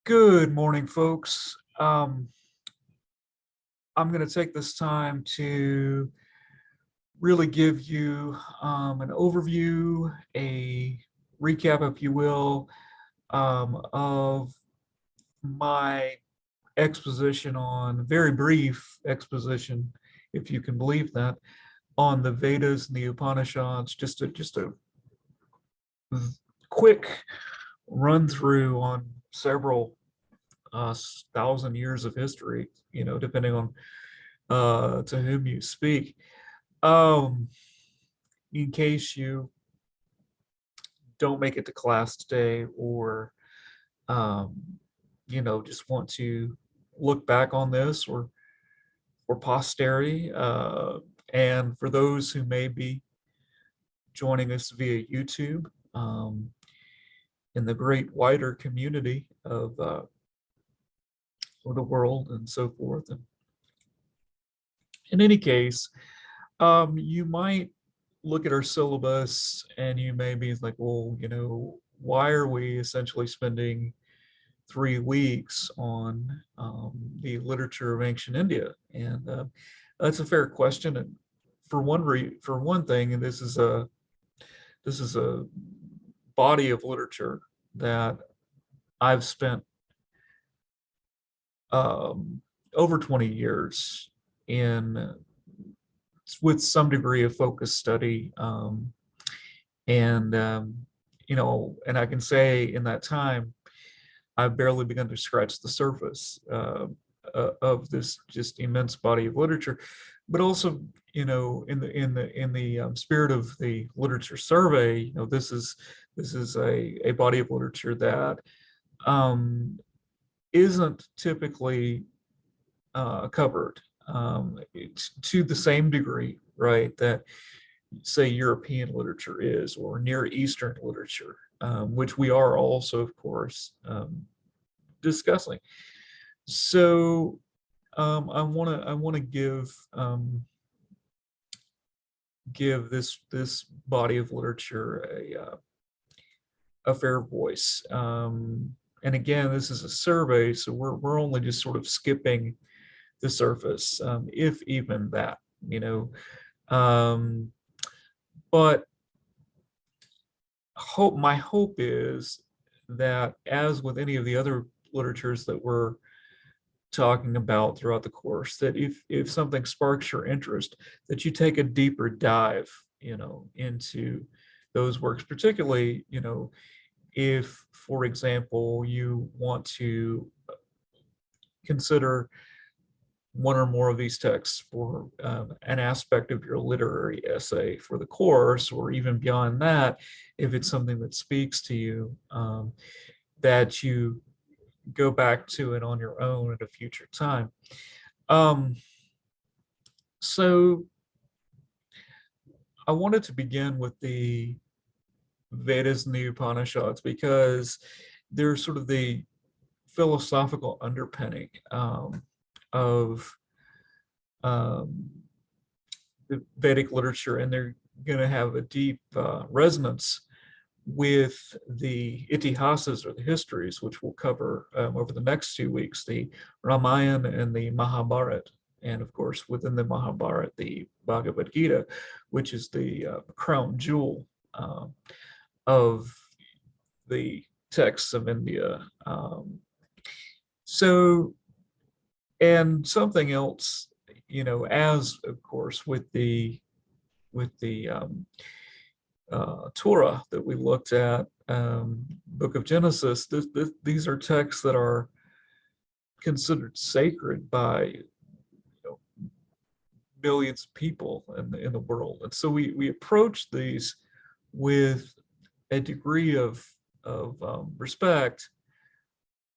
Good morning, folks. I'm going to take this time to really give you an overview, a recap, if you will, of my exposition very brief exposition, if you can believe that, on the Vedas and the Upanishads. Just a quick run through on several thousand years of history, depending on to whom you speak. Um, in case you don't make it to class today, or um, just want to look back on this, or for posterity, and for those who may be joining us via YouTube, in the great wider community of the world and so forth. And in any case, you might look at our syllabus and you may be like, well, why are we essentially spending 3 weeks on the literature of ancient India? And that's a fair question. And for one thing, and this is a body of literature that I've spent over 20 years in, with some degree of focused study, and and I can say in that time I've barely begun to scratch the surface of this just immense body of literature. But also, in the spirit of the literature survey, this is a body of literature that isn't typically covered to the same degree, right, that say European literature is, or Near Eastern literature, which we are also, of course, discussing. So I want to give this body of literature a fair voice. And again, this is a survey, so we're only just sort of skipping the surface, if even that, but my hope is that, as with any of the other literatures that we're talking about throughout the course, that if something sparks your interest, that you take a deeper dive, into those works, particularly, if, for example, you want to consider one or more of these texts for an aspect of your literary essay for the course, or even beyond that, if it's something that speaks to you, that you go back to it on your own at a future time. So I wanted to begin with the Vedas and the Upanishads, because they're sort of the philosophical underpinning of the Vedic literature, and they're going to have a deep resonance with the Itihasas, or the histories, which we'll cover over the next 2 weeks, the Ramayana and the Mahabharata. And of course, within the Mahabharata, the Bhagavad Gita, which is the crown jewel of the texts of India. And something else, as of course with the Torah that we looked at, Book of Genesis, these are texts that are considered sacred by millions of people in the world. And so we approach these with a degree of respect,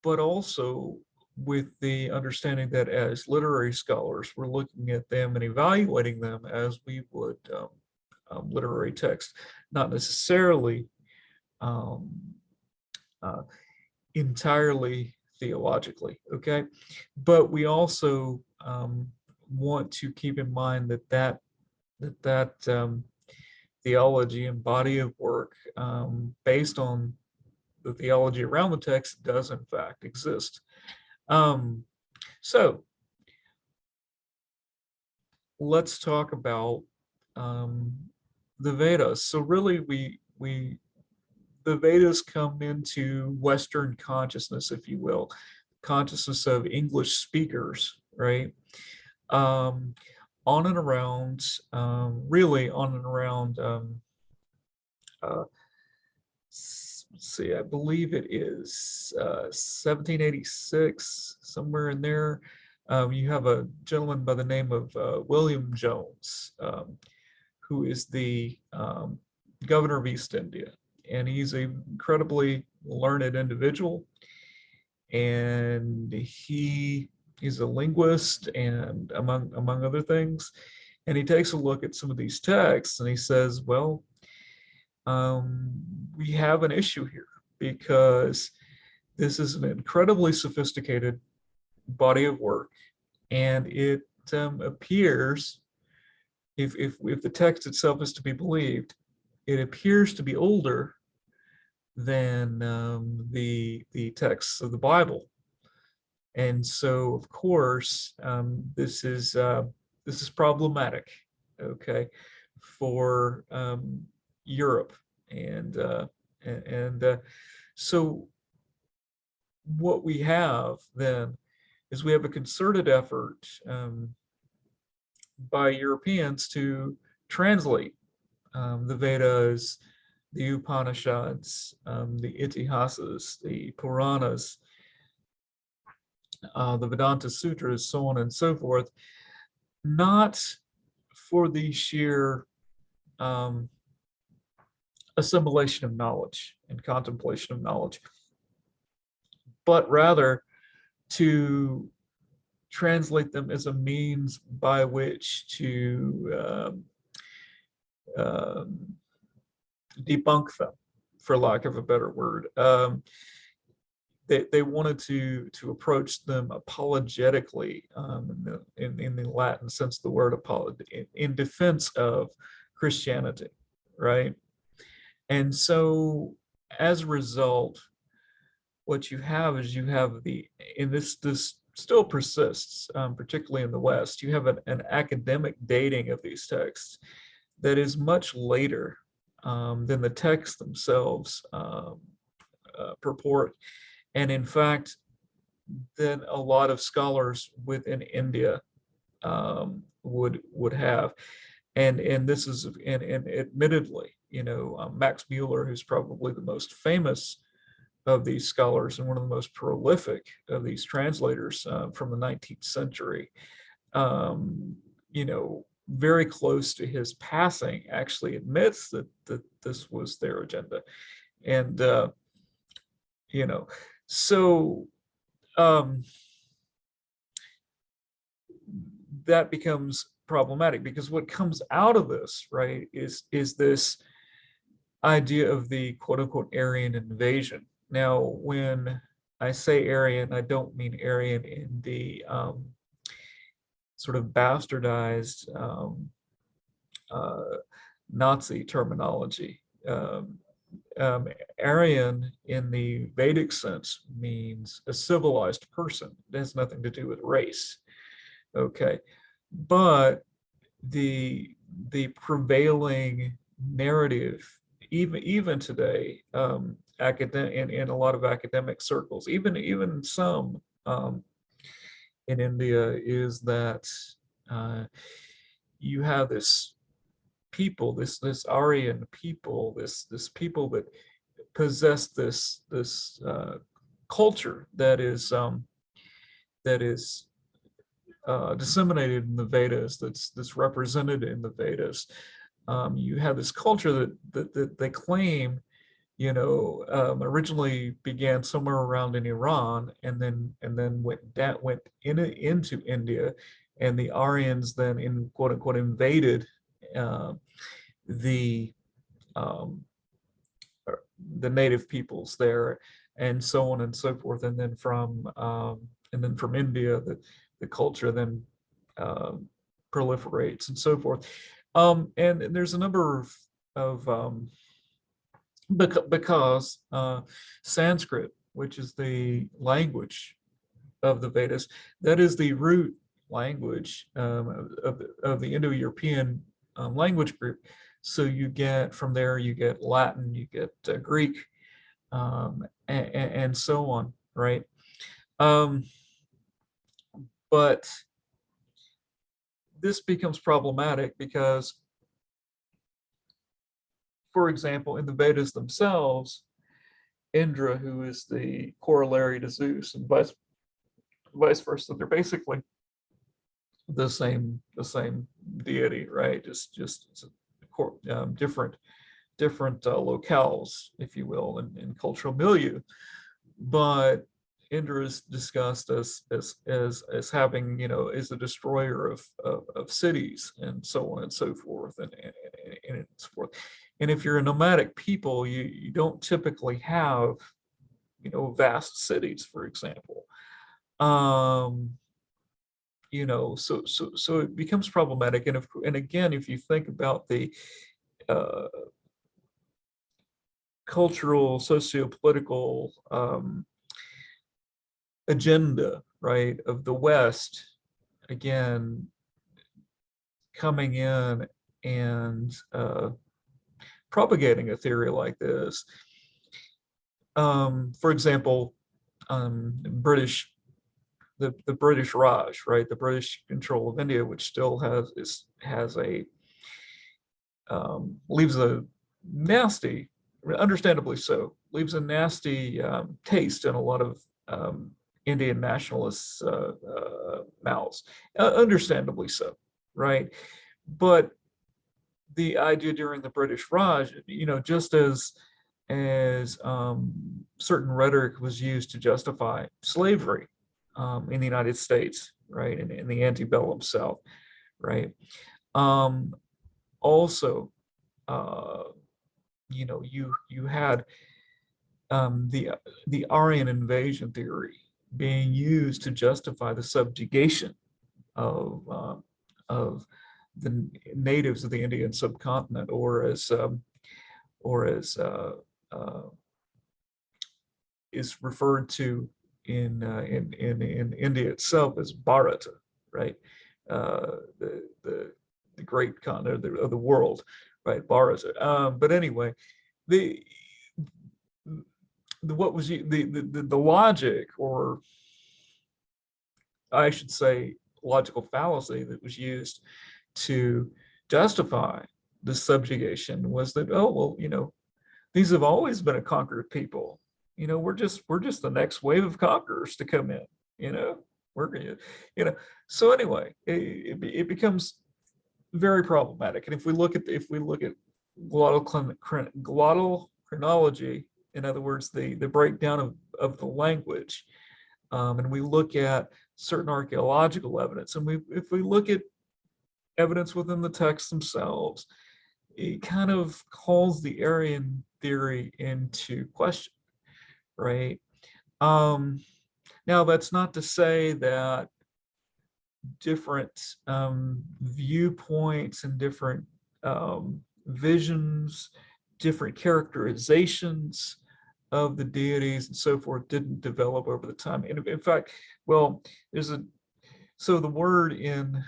but also with the understanding that as literary scholars, we're looking at them and evaluating them as we would literary text, not necessarily entirely theologically, okay? But we also want to keep in mind that theology and body of work, based on the theology around the text does in fact exist. So let's talk about the Vedas. So really, the Vedas come into Western consciousness, if you will, consciousness of English speakers, right? Um, on and around, really on and around, uh, let's see, I believe it is 1786, somewhere in there. You have a gentleman by the name of William Jones, who is the governor of East India. And he's an incredibly learned individual. And he's a linguist, and among other things. And he takes a look at some of these texts and he says, well, we have an issue here because this is an incredibly sophisticated body of work, and it appears, if the text itself is to be believed, it appears to be older than the texts of the Bible. And so, of course, this is problematic, okay, for Europe, and so what we have then is we have a concerted effort by Europeans to translate the Vedas, the Upanishads, the Itihasas, the Puranas, the Vedanta Sutras, so on and so forth, not for the sheer assimilation of knowledge and contemplation of knowledge, but rather to translate them as a means by which to debunk them, for lack of a better word. They wanted to approach them apologetically, in the Latin sense of the word, in defense of Christianity, right? And so as a result, what you have is and this still persists, particularly in the West, you have an academic dating of these texts that is much later than the texts themselves purport. And in fact, then a lot of scholars within India would have, and this is, and admittedly, Max Mueller, who's probably the most famous of these scholars and one of the most prolific of these translators from the 19th century, very close to his passing, actually admits that this was their agenda, and so that becomes problematic, because what comes out of this, right, is this idea of the quote unquote Aryan invasion. Now, when I say Aryan, I don't mean Aryan in the sort of bastardized Nazi terminology. Aryan in the Vedic sense means a civilized person. It has nothing to do with race. Okay, but the prevailing narrative, even today, in a lot of academic circles, even some in India, is that you have this people, this Aryan people, this people that possess this culture that is disseminated in the Vedas, that's represented in the Vedas. You have this culture that they claim, originally began somewhere around in Iran, and then went into India, and the Aryans then, in quote unquote, invaded the native peoples there, and so on and so forth, and then from India, the culture then proliferates and so forth. And there's a number of because Sanskrit, which is the language of the Vedas, that is the root language of the Indo-European language group. So you get from there, you get Latin, you get Greek, and so on, right? Um, but this becomes problematic because, for example, in the Vedas themselves, Indra, who is the corollary to Zeus, and vice versa, they're basically the same deity, right? Just different locales, if you will, in cultural milieu. But Indra is discussed as having, as a destroyer of cities and so on and so forth, and so forth. And if you're a nomadic people, you don't typically have, vast cities, for example. So it becomes problematic. And again, if you think about the uh, cultural, socio-political agenda, right, of the West, again, coming in and propagating a theory like this. For example, British, the British Raj, right, the British control of India, which still has a leaves a nasty, understandably so, leaves a nasty taste in a lot of Indian nationalists' mouths, understandably so, right? But the idea during the British Raj, just as certain rhetoric was used to justify slavery in the United States, right, in the antebellum South, right? Also, you had the Aryan invasion theory being used to justify the subjugation of the natives of the Indian subcontinent, or as is referred to in India itself as Bharata, right? The great continent of the world, right? Bharata. But anyway, the what was the logic, or I should say logical fallacy, that was used to justify the subjugation was that, oh well, these have always been a conquered people. We're just the next wave of conquerors to come in. We're gonna, so anyway, it becomes very problematic. And if we look at glottal chronology, in other words, the breakdown of the language, and we look at certain archaeological evidence, and if we look at evidence within the texts themselves, it kind of calls the Aryan theory into question, right? Now, that's not to say that different viewpoints and different visions, different characterizations of the deities and so forth didn't develop over the time. And in fact, well, so the word in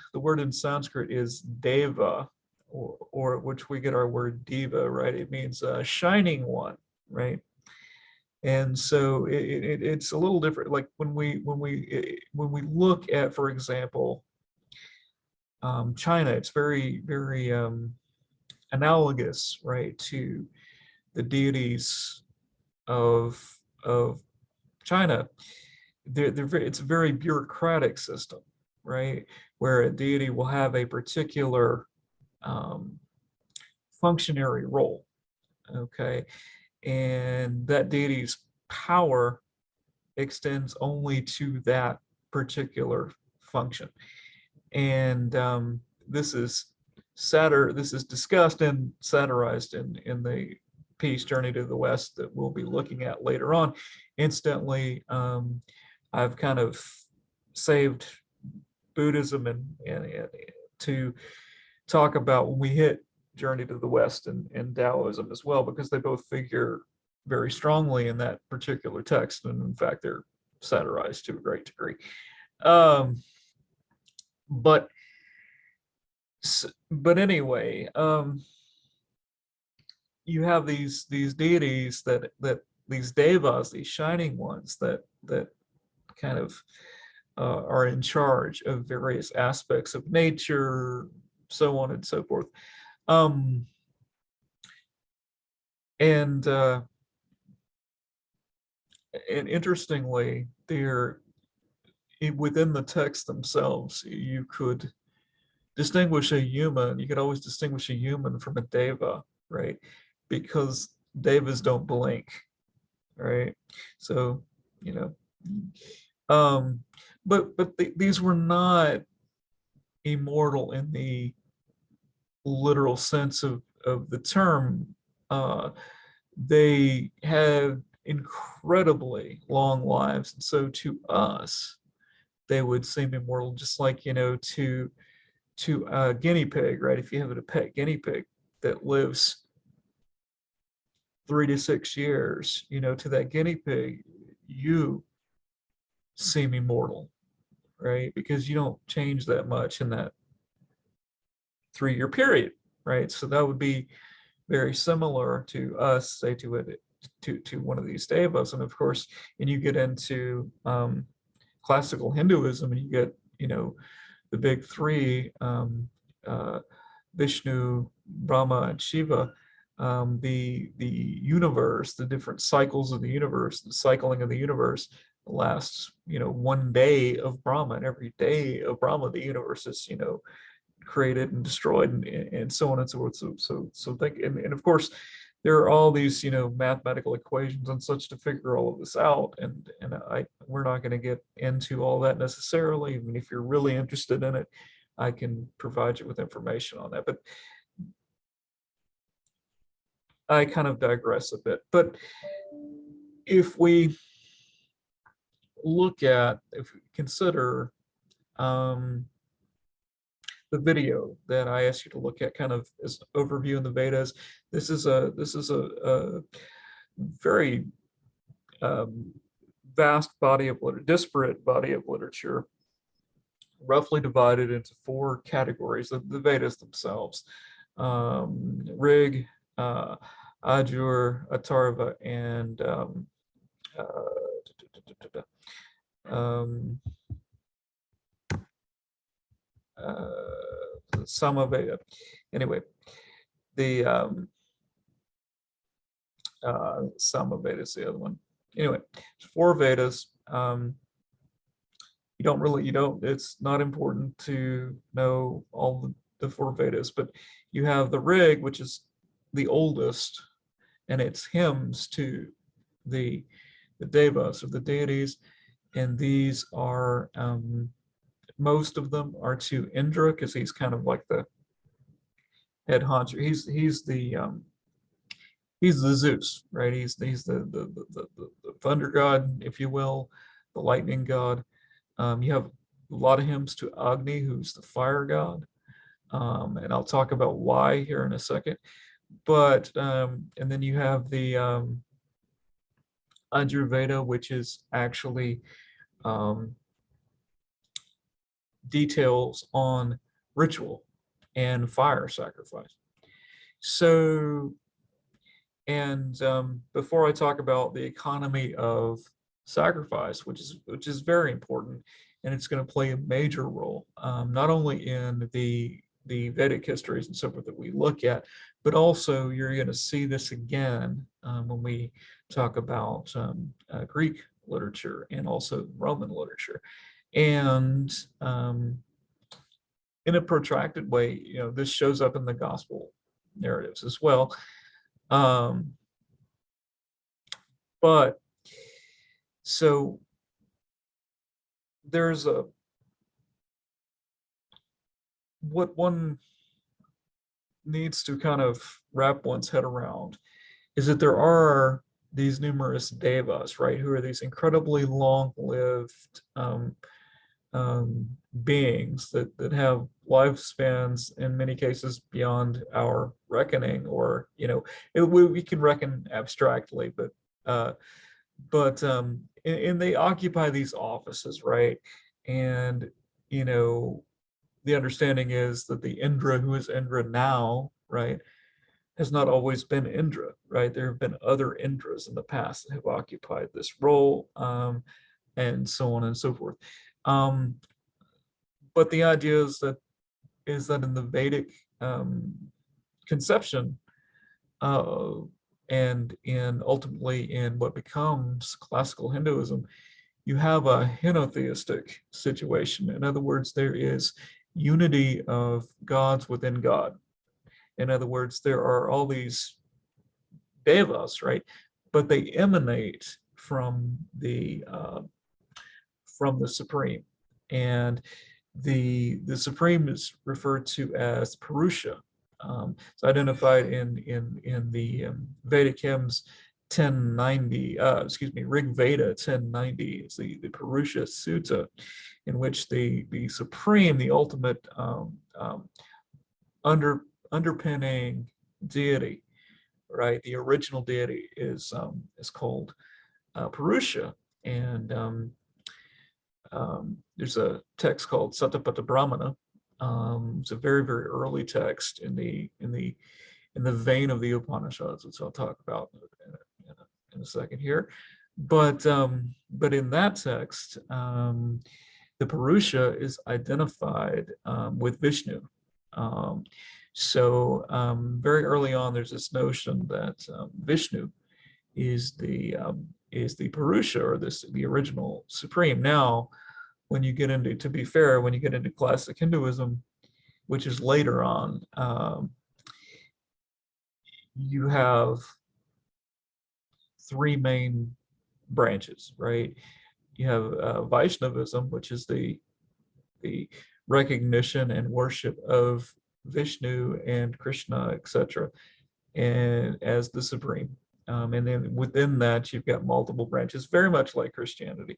Sanskrit is deva, or which we get our word diva, right? It means shining one, right? And so it's a little different. Like when we look at, for example, China, it's very, very analogous, right, to the deities of China. It's a very bureaucratic system, right, where a deity will have a particular functionary role, okay, and that deity's power extends only to that particular function. And this is discussed and satirized in the piece Journey to the West that we'll be looking at later on. Incidentally, I've kind of saved Buddhism and to talk about when we hit journey to the West in Taoism as well, because they both figure very strongly in that particular text, and in fact they're satirized to a great degree. Um, but but anyway, you have these deities that these devas, these shining ones that kind of are in charge of various aspects of nature, so on and so forth. Um, and interestingly, they're within the text themselves. You could distinguish a human. You could always distinguish a human from a deva, right? Because devas don't blink, right? So, you know, but these were not immortal in the literal sense of the term. They had incredibly long lives, and so to us, they would seem immortal, just like, to a guinea pig, right? If you have a pet guinea pig that lives 3 to 6 years, to that guinea pig, you seem immortal, right? Because you don't change that much in that 3-year period, right? So that would be very similar to us, say to one of these devas. And of course, and you get into classical Hinduism, and you get, the big three, uh, Vishnu, Brahma, and Shiva. The universe, the different cycles of the universe, the cycling of the universe lasts, one day of Brahma, and every day of Brahma, the universe is, created and destroyed, and so on and so forth. So think, and of course, there are all these, mathematical equations and such to figure all of this out, and we're not going to get into all that necessarily. I mean, if you're really interested in it, I can provide you with information on that, but I kind of digress a bit. But if we consider the video that I asked you to look at, kind of as overview in the Vedas. This is a very vast body of disparate body of literature, roughly divided into 4 categories of the Vedas themselves: Rig, Ajur, Atharva, and Samaveda. Anyway, the Samaveda is the other one. Anyway, 4 Vedas. It's not important to know all the 4 Vedas, but you have the Rig, which is the oldest, and it's hymns to the devas, or the deities, and these are, most of them are to Indra, because he's kind of like the head honcho. He's the Zeus, right? He's the thunder god, if you will, the lightning god. You have a lot of hymns to Agni, who's the fire god, and I'll talk about why here in a second. But and then you have the Ajurveda, which is actually details on ritual and fire sacrifice. So, and before I talk about the economy of sacrifice, which is very important, and it's going to play a major role, not only in the Vedic histories and so forth that we look at, but also you're going to see this again when we talk about Greek literature and also Roman literature. And in a protracted way, this shows up in the gospel narratives as well. But so there's what one needs to kind of wrap one's head around is that there are these numerous devas, right, who are these incredibly long-lived beings that have lifespans in many cases beyond our reckoning, or we can reckon abstractly, uh, and they occupy these offices, right? And the understanding is that the Indra who is Indra now, right, has not always been Indra, right? There have been other Indras in the past that have occupied this role, and so on and so forth. Um, but the idea is that in the Vedic conception, uh, and in ultimately in what becomes classical Hinduism, you have a henotheistic situation. In other words, there is unity of gods within God. In other words, there are all these devas, right? But they emanate from the supreme, and the supreme is referred to as Purusha. It's identified in the Vedic hymns 1090, Rig Veda 1090 is the Purusha Sutta, in which the supreme, the ultimate under underpinning deity, right? The original deity is called Purusha, and there's a text called Satapatha Brahmana. It's a very, very early text in the vein of the Upanishads, which I'll talk about in a second here. But in that text, the Purusha is identified with Vishnu. Very early on, there's this notion that Vishnu is the Purusha, or the original supreme. Now, to be fair, when you get into classic Hinduism, which is later on, you have three main branches, right? You have Vaishnavism, which is the recognition and worship of Vishnu and Krishna, etc., and as the supreme. And then within that, you've got multiple branches, very much like Christianity.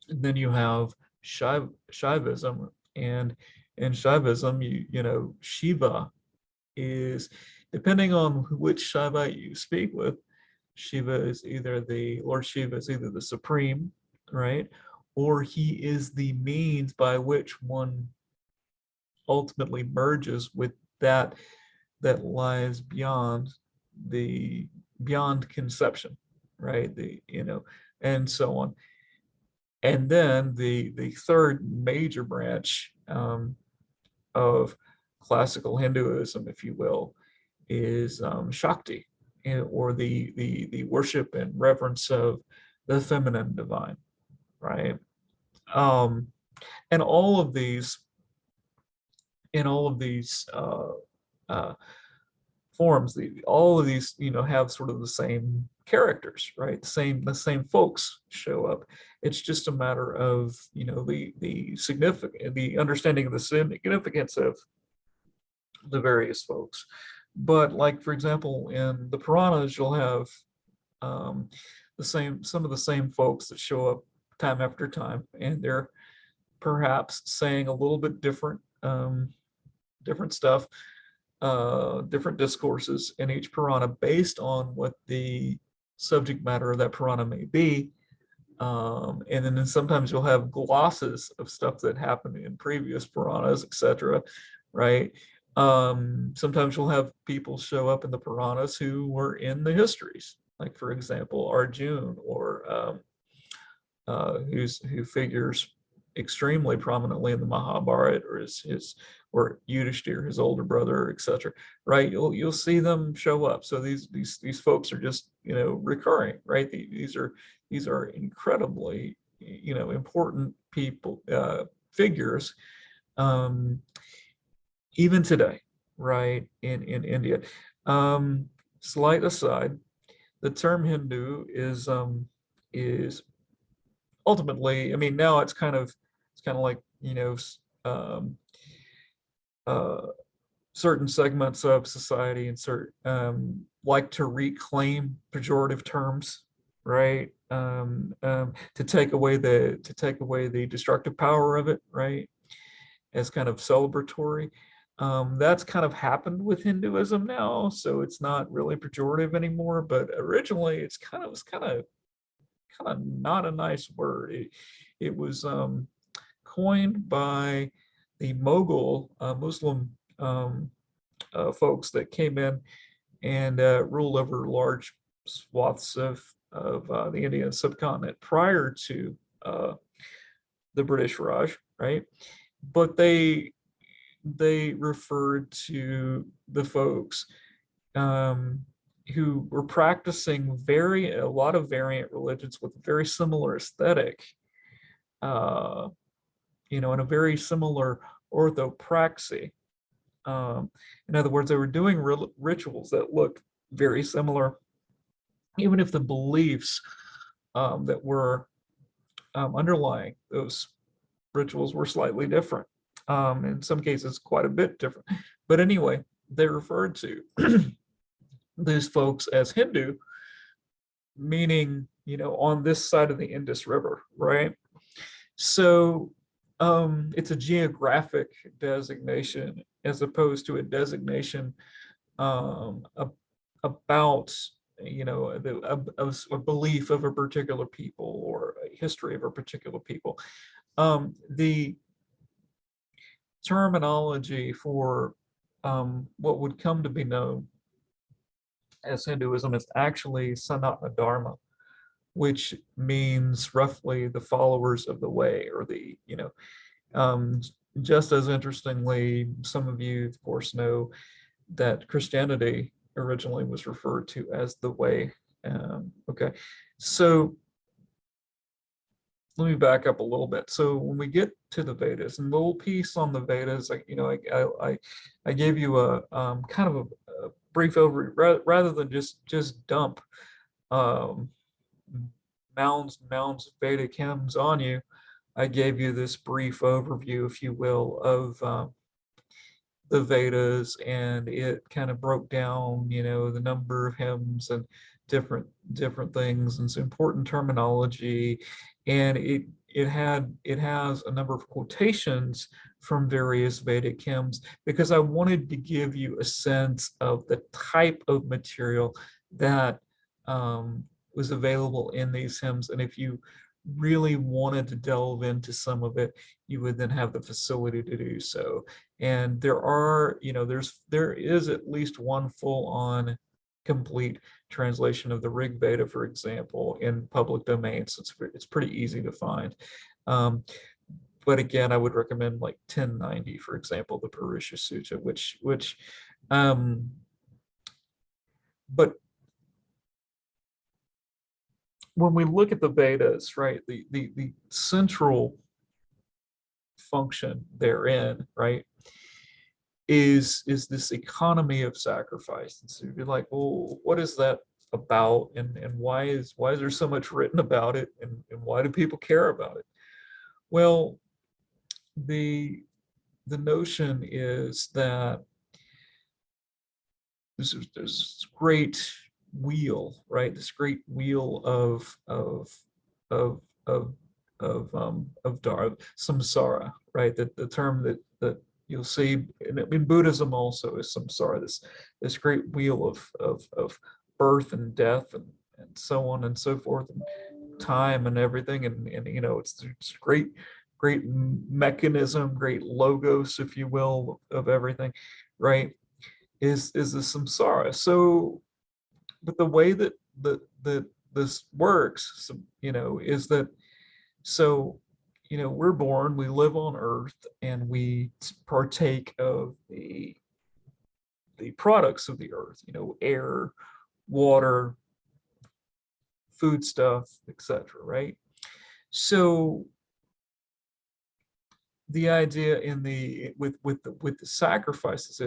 And then you have Shaivism, and in Shaivism, Shiva is, depending on which Shaivite you speak with, Lord Shiva is either the supreme, right? Or he is the means by which one ultimately merges with that lies beyond conception, right? And so on. And then the third major branch of classical Hinduism, if you will, is Shakti, or the worship and reverence of the feminine divine, right? And all of these uh, forms, all of these have sort of the same characters, right? The same folks show up. It's just a matter of the understanding of the significance of the various folks. But, like, for example, in the Puranas, you'll have some of the same folks that show up time after time, and they're perhaps saying a little bit different stuff, different discourses in each Purana based on what the subject matter of that Purana may be. And then sometimes you'll have glosses of stuff that happened in previous Puranas, etc., right? Sometimes you'll have people show up in the Puranas who were in the histories, like, for example, Arjun, or who figures extremely prominently in the Mahabharata, or Yudhishthir, his older brother, etc. Right? You'll see them show up. So these folks are just recurring, right? These are incredibly important people, figures, even today, right, in India. Slight aside, the term Hindu is ultimately, I mean, now it's kind of like certain segments of society and like to reclaim pejorative terms, right? To take away the destructive power of it, right? as kind of celebratory. That's kind of happened with Hinduism now, so it's not really pejorative anymore. But originally, it's kind of not a nice word. It was coined by the Mughal Muslim folks that came in and ruled over large swaths of the Indian subcontinent prior to the British Raj, right? But they referred to the folks um, who were practicing a lot of variant religions with very similar aesthetic, uh, and a very similar orthopraxy. In other words, they were doing rituals that looked very similar, even if the beliefs that were underlying those rituals were slightly different. In some cases, quite a bit different. But anyway, they referred to these folks as Hindu, meaning, on this side of the Indus River, right? So it's a geographic designation as opposed to a designation about a belief of a particular people or a history of a particular people. The terminology for what would come to be known as Hinduism is actually Sanatana Dharma, which means roughly the followers of the way, or um, just as interestingly, some of you, of course, know that Christianity originally was referred to as the way. Okay, so let me back up a little bit. So when we get to the Vedas, and the little piece on the Vedas, I gave you a kind of a brief overview rather than just dump um, mounds of Vedic hymns on you. I gave you this brief overview, if you will, of the Vedas, and it kind of broke down, the number of hymns and different things and some important terminology, and it has a number of quotations from various Vedic hymns because I wanted to give you a sense of the type of material that was available in these hymns, and if you really wanted to delve into some of it, you would then have the facility to do so. And there is at least one full-on complete translation of the Rig Veda, for example, in public domain. So it's pretty easy to find. But again, I would recommend like 1090, for example, the Purusha Sutta, but when we look at the Vedas, right, the central function therein, right, is this economy of sacrifice. And so you'd be like, well, what is that about, and why is there so much written about it, and why do people care about it? Well, the notion is that there's this great wheel, right? This great wheel of of samsara, right? The term that you'll see in Buddhism also is samsara, this great wheel of birth and death and so on and so forth, and time and everything, and it's great mechanism, great logos, if you will, of everything, right? Is the samsara. So, but the way that this works, is that, so, we're born, we live on Earth, and we partake of the products of the Earth, air, water, food stuff, etc. Right? So the idea in the with the sacrifices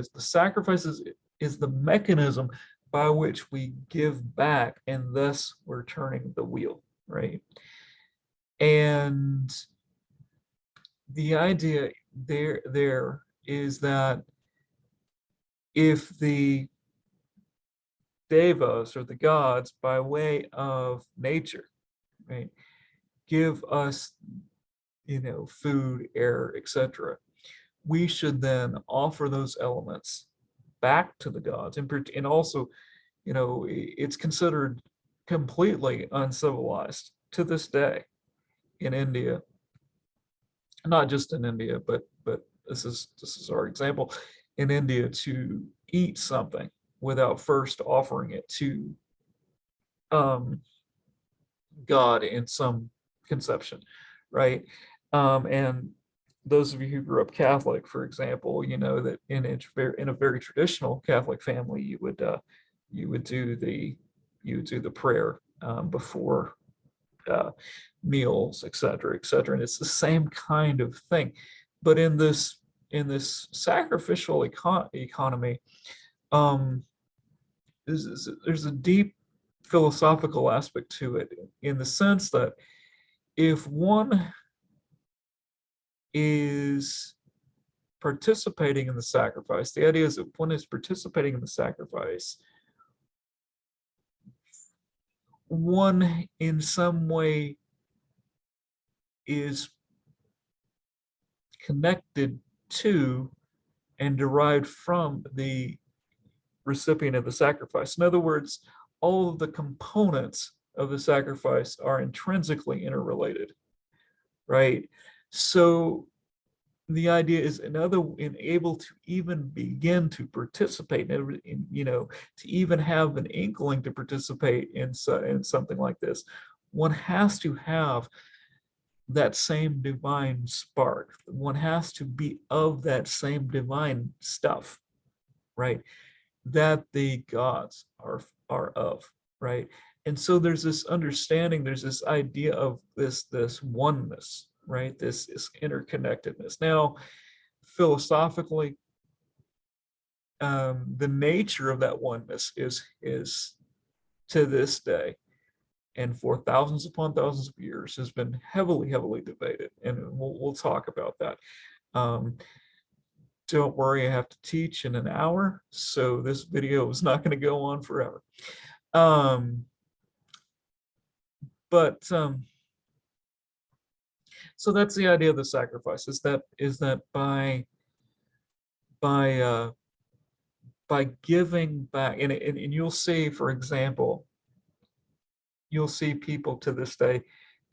is the mechanism by which we give back, and thus we're turning the wheel, right? And the idea there is that if the devas, or the gods, by way of nature, right, give us food, air, etc., we should then offer those elements back to the gods. And also, it's considered completely uncivilized to this day in India. Not just in India, but this is our example, in India, to eat something without first offering it to um, God in some conception, right? And those of you who grew up Catholic, for example, you know that in a very traditional Catholic family, you would do the prayer before uh, meals, et cetera, and it's the same kind of thing. But in this sacrificial economy, um, there's a deep philosophical aspect to it, in the sense that if one is participating in the sacrifice, the idea is that one is participating in the sacrifice, one in some way is connected to and derived from the recipient of the sacrifice. In other words, all of the components of the sacrifice are intrinsically interrelated, right? So the idea is in able to even begin to participate to even have an inkling to participate in something like this, one has to have that same divine spark. One has to be of that same divine stuff, right? That the gods are of, right? And so there's this understanding, there's this idea of this oneness, right? This interconnectedness. Now, philosophically, the nature of that oneness is to this day, and for thousands upon thousands of years, has been heavily debated, and we'll talk about that. Um, don't worry, I have to teach in an hour, so this video is not going to go on forever. But so that's the idea of the sacrifice, is that by uh, by giving back, and you'll see, for example, you'll see people to this day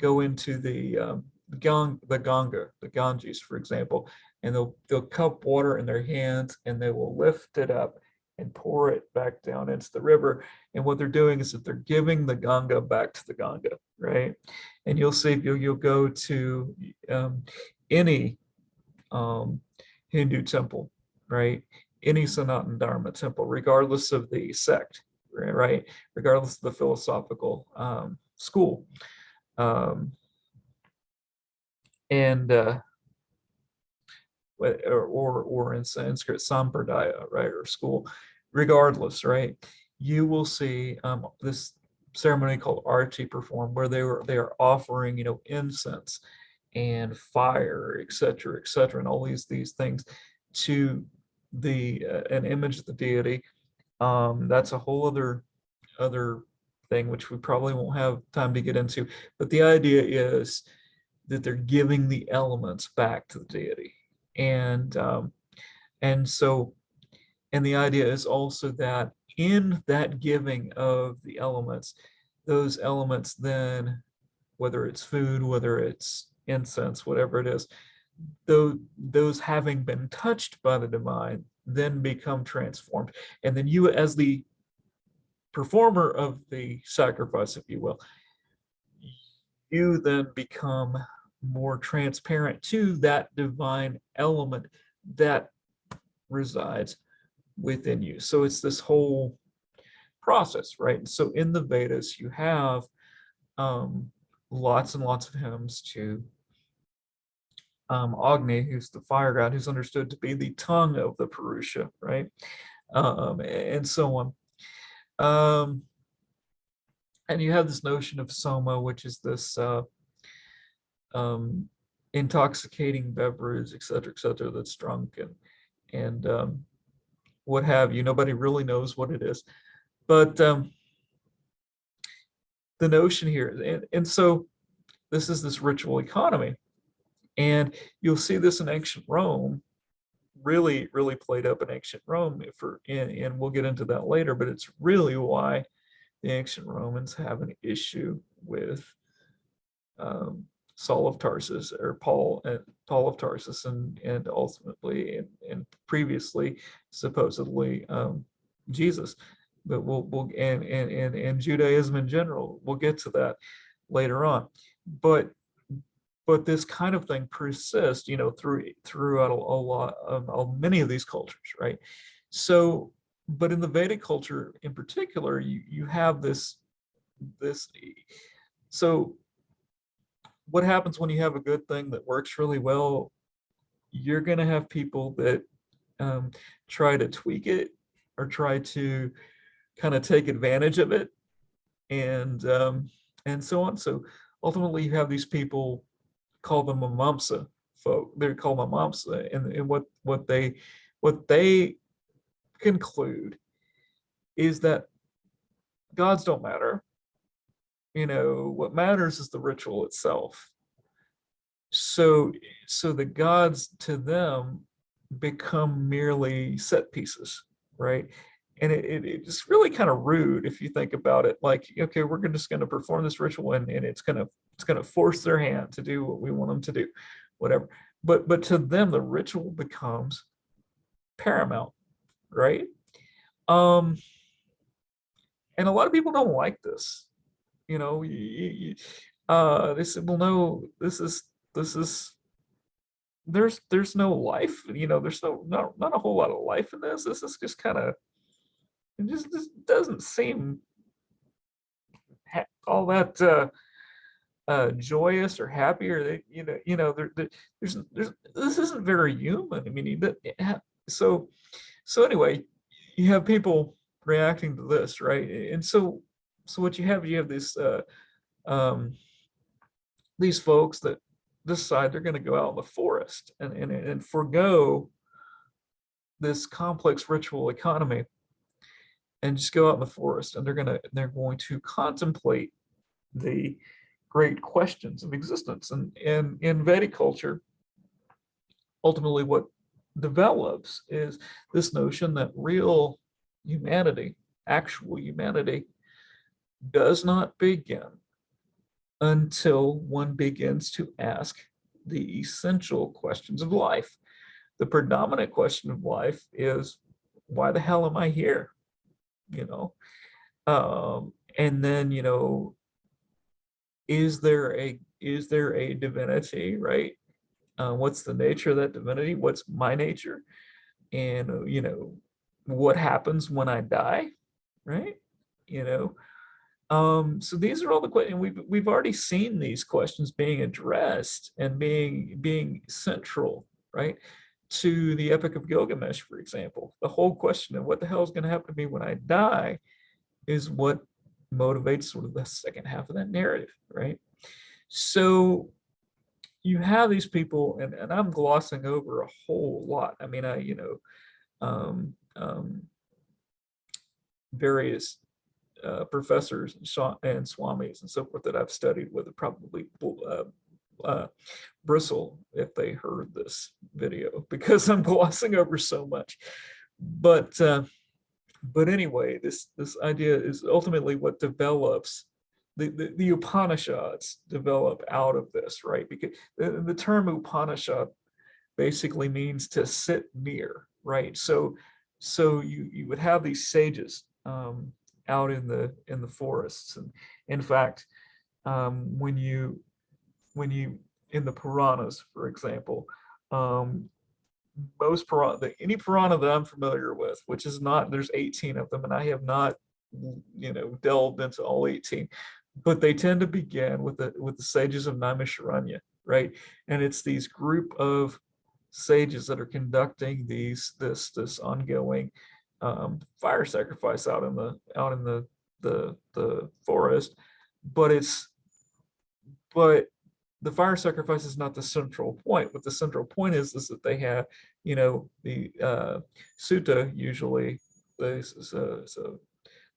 go into the Ganges, for example, and they'll cup water in their hands, and they will lift it up and pour it back down into the river. And what they're doing is that they're giving the Ganga back to the Ganga, right? And you'll see, you'll go to any Hindu temple, right? Any Sanatan Dharma temple, regardless of the sect, right? Regardless of the philosophical school. And or in Sanskrit, Sampradaya, right, or school, regardless, right? You will see this ceremony called Arti performed, where they are offering, incense and fire, et cetera, and all these things to the an image of the deity. That's a whole other thing, which we probably won't have time to get into. But the idea is that they're giving the elements back to the deity, and and so and the idea is also that in that giving of the elements, those elements then, whether it's food, whether it's incense, whatever it is, those having been touched by the divine then become transformed. And then you, as the performer of the sacrifice, if you will, you then become more transparent to that divine element that resides within you. So it's this whole process, right? So in the Vedas, you have lots and lots of hymns to Agni, who's the fire god, who's understood to be the tongue of the Purusha, right? And so on. And you have this notion of soma, which is this intoxicating beverage, et cetera, that's drunk and what have you. Nobody really knows what it is. But the notion here, and so this is this ritual economy. And you'll see this in ancient Rome, really, really played up in ancient Rome and we'll get into that later, but it's really why the ancient Romans have an issue with um, Saul of Tarsus, or Paul of Tarsus, and ultimately and previously supposedly Jesus. But we'll and Judaism in general. We'll get to that later on. But this kind of thing persists, throughout a lot of many of these cultures, right? So, but in the Vedic culture in particular, you have this. So what happens when you have a good thing that works really well? You're going to have people that um, try to tweak it or try to kind of take advantage of it, and so on. So ultimately, you have these people, call them mamamsa folk. They're called mamamsa, and what they conclude is that gods don't matter. What matters is the ritual itself. So the gods to them become merely set pieces, right? And it's really kind of rude if you think about it. Like, okay, we're just going to perform this ritual, and it's going to force their hand to do what we want them to do, whatever. But to them, the ritual becomes paramount, right? Um, and a lot of people don't like this. They said, well, no, this is there's no life. There's not a whole lot of life in this. This is just kind of, it just doesn't seem all that joyous or happy, or there's this isn't very human. I mean, so anyway, you have people reacting to this, right? And so what you have um, these folks that decide they're going to go out in the forest and forego this complex ritual economy and just go out in the forest, and they're going to contemplate the great questions of existence. And in Vedic culture, ultimately what develops is this notion that real humanity, actual humanity, does not begin until one begins to ask the essential questions of life. The predominant question of life is, why the hell am I here? And then, is there a divinity, right? What's the nature of that divinity? What's my nature? And what happens when I die, right? So these are all the questions. We've already seen these questions being addressed and being central, right, to the Epic of Gilgamesh, for example. The whole question of what the hell is going to happen to me when I die is what motivates sort of the second half of that narrative, right? So you have these people, and I'm glossing over a whole lot. I mean, um, various professors and swamis and so forth that I've studied with would probably bristle if they heard this video, because I'm glossing over so much. But anyway, this idea is ultimately what develops. The Upanishads develop out of this, right? Because the term Upanishad basically means to sit near, right? So you would have these sages out in the forests, and in fact, when you in the Puranas, for example, any Purana that I'm familiar with, which is not, there's 18 of them, and I have not delved into all 18, but they tend to begin with the sages of Naimisharanya, right? And it's these group of sages that are conducting this ongoing fire sacrifice out in the forest, but the fire sacrifice is not the central point. What the central point is that they have, the sutta, usually the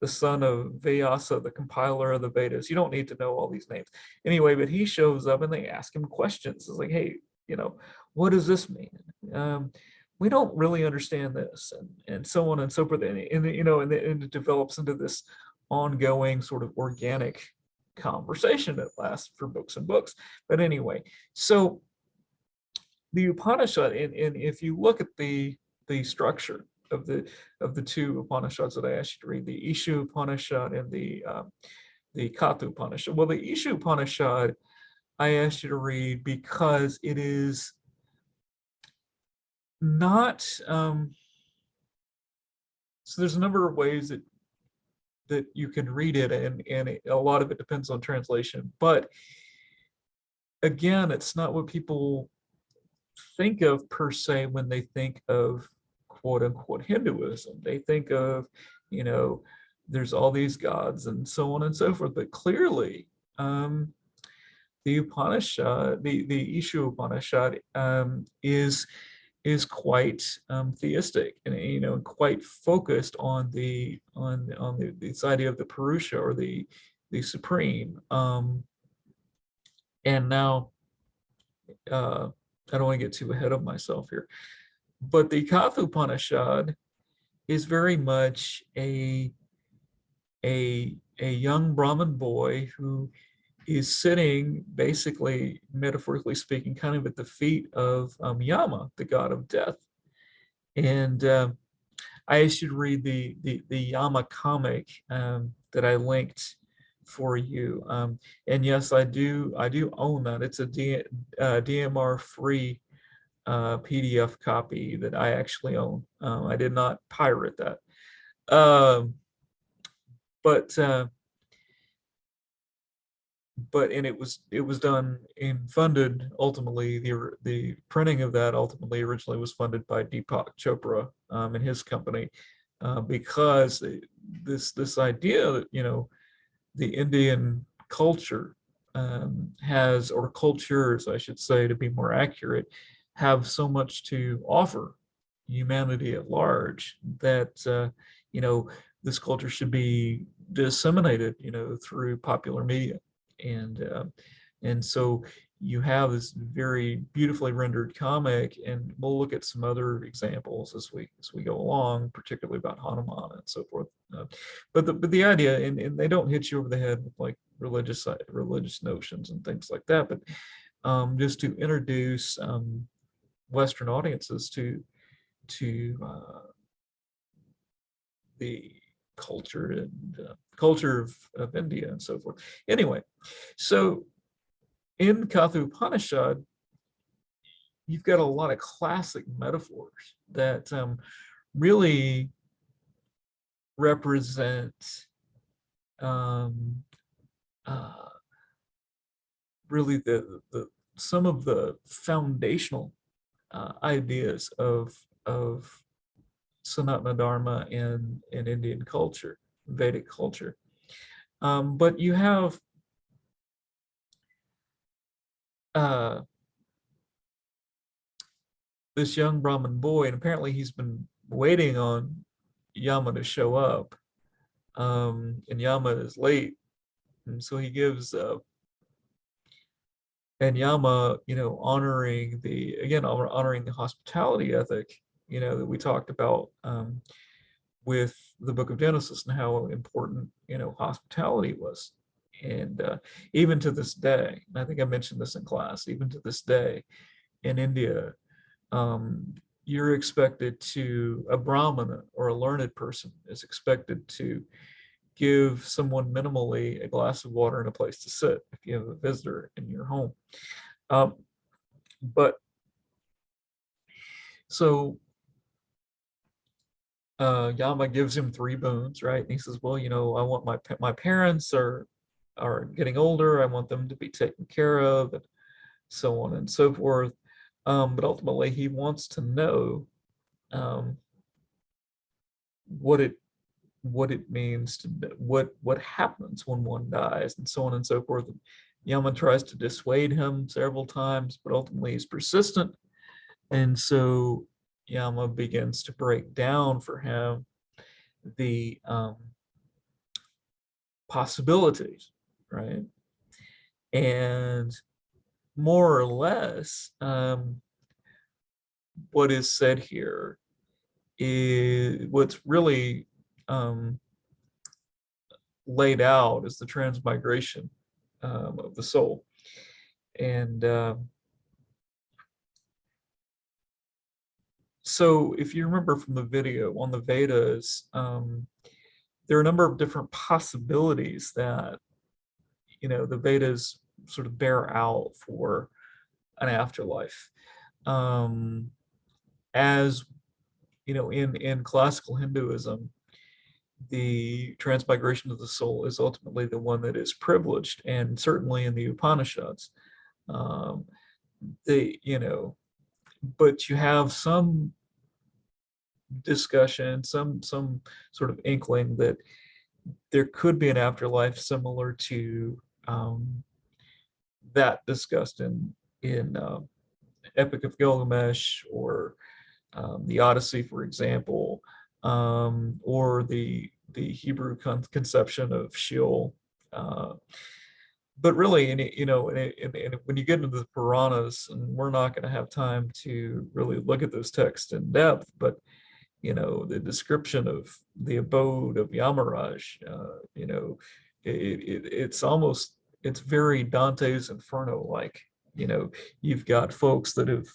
son of Vyasa, the compiler of the Vedas. You don't need to know all these names anyway, but he shows up and they ask him questions. It's like, hey, what does this mean? we don't really understand this, and so on and so forth. And it develops into this ongoing sort of organic conversation that lasts for books and books. But anyway, so the Upanishad, and if you look at the structure of the two Upanishads that I asked you to read, the Isha Upanishad and the Katha Upanishad. Well, the Isha Upanishad I asked you to read because it is not so there's a number of ways that you can read it, and a lot of it depends on translation. But again, it's not what people think of per se when they think of quote unquote Hinduism. They think of, you know, there's all these gods and so on and so forth. But clearly, the Upanishad, the Isha Upanishad, is quite theistic, and quite focused on this idea of the Purusha, or the supreme. And now I don't want to get too ahead of myself here, but the Katha Upanishad is very much a young Brahmin boy who is sitting, basically, metaphorically speaking, kind of at the feet of Yama, the god of death. And I asked you to read the Yama comic that I linked for you. And yes, I do own that. It's a DMR free PDF copy that I actually own. I did not pirate that. But and it was done and funded, ultimately, the printing of that ultimately originally was funded by Deepak Chopra and his company, because this idea that the Indian culture has, or cultures, I should say, to be more accurate, have so much to offer humanity at large that this culture should be disseminated through popular media. And so you have this very beautifully rendered comic, and we'll look at some other examples as we go along, particularly about Hanuman and so forth. But the idea, and they don't hit you over the head with like religious notions and things like that, but just to introduce Western audiences to the culture and culture of India and so forth. Anyway, so in Katha Upanishad, you've got a lot of classic metaphors that really represent really the some of the foundational ideas of Sanatana Dharma in Indian culture, Vedic culture. But you have this young Brahmin boy, and apparently he's been waiting on Yama to show up, and Yama is late, and so he gives and Yama, honoring the hospitality ethic, that we talked about with the Book of Genesis, and how important hospitality was. And even to this day, and I think I mentioned this in class, even to this day in India, you're expected to, a Brahmana or a learned person is expected to give someone minimally a glass of water and a place to sit if you have a visitor in your home. But so Yama gives him 3 boons, right? And he says, well, I want my parents are getting older. I want them to be taken care of, and so on and so forth. But ultimately, he wants to know what it means to what happens when one dies, and so on and so forth. And Yama tries to dissuade him several times, but ultimately he's persistent, and so Yama begins to break down for him the possibilities, right? And more or less, what is said here is what's really laid out is the transmigration of the soul. And so if you remember from the video on the Vedas, there are a number of different possibilities that, the Vedas sort of bear out for an afterlife. Um, as in classical Hinduism, the transmigration of the soul is ultimately the one that is privileged, and certainly in the Upanishads, um, they, but you have some discussion, some sort of inkling that there could be an afterlife similar to that discussed in Epic of Gilgamesh, or the Odyssey, for example, or the Hebrew conception of Sheol. Uh, but really, when you get into the Puranas, and we're not going to have time to really look at those texts in depth, but the description of the abode of Yamaraj, it's very Dante's Inferno like. You've got folks that have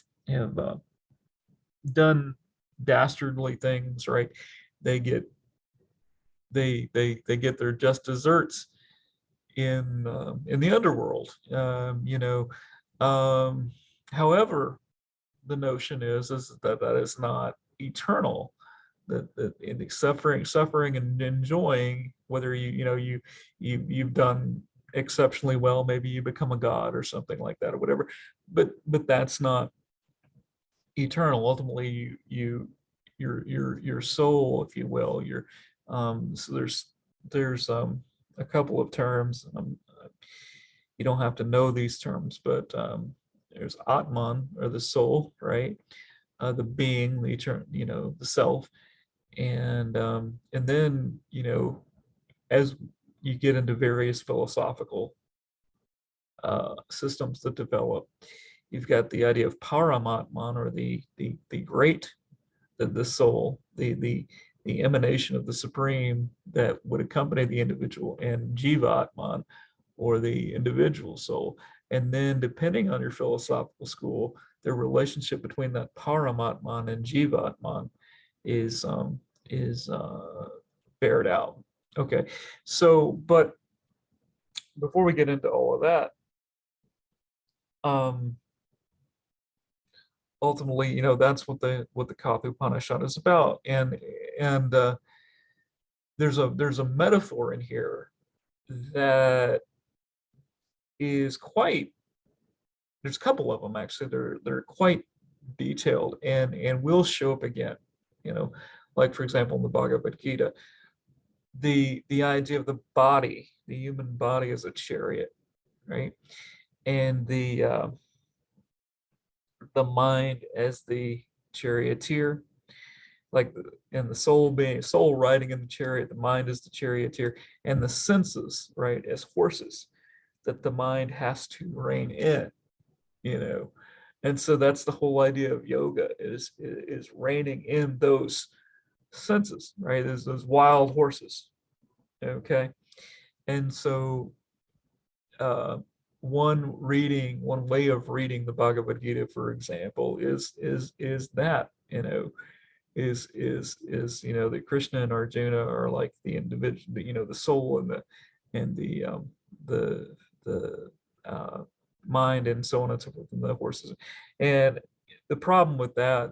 done dastardly things, right? They get they get their just desserts in the underworld. Um, however, the notion is that that is not eternal. That in suffering and enjoying, whether you've done exceptionally well, maybe you become a god or something like that or whatever, but that's not eternal. Ultimately, your soul, if you will, so there's a couple of terms. You don't have to know these terms, but there's Atman, or the soul, right? The being, the eternal, the self, and then as you get into various philosophical systems that develop, you've got the idea of Paramatman, or the great, the soul, the emanation of the supreme that would accompany the individual, and Jivatman, or the individual soul. And then, depending on your philosophical school, the relationship between that Paramatman and Jivatman is bared out. Okay, so but before we get into all of that, um, ultimately, that's what the Katha Upanishad is about, and there's a metaphor in here that is quite. There's a couple of them actually. They're quite detailed, and will show up again. You know, like for example in the Bhagavad Gita, the idea of the body, the human body as a chariot, right, and the mind as the charioteer, like and the soul riding in the chariot, the mind is the charioteer, and the senses, right, as horses that the mind has to rein in, you know. And so that's the whole idea of yoga, is reining in those senses, right? There's those wild horses. Okay. And so uh, one way of reading the Bhagavad Gita, for example, is that, that Krishna and Arjuna are like the individual, the soul, and the mind, and so on and so forth, and the horses. And the problem with that,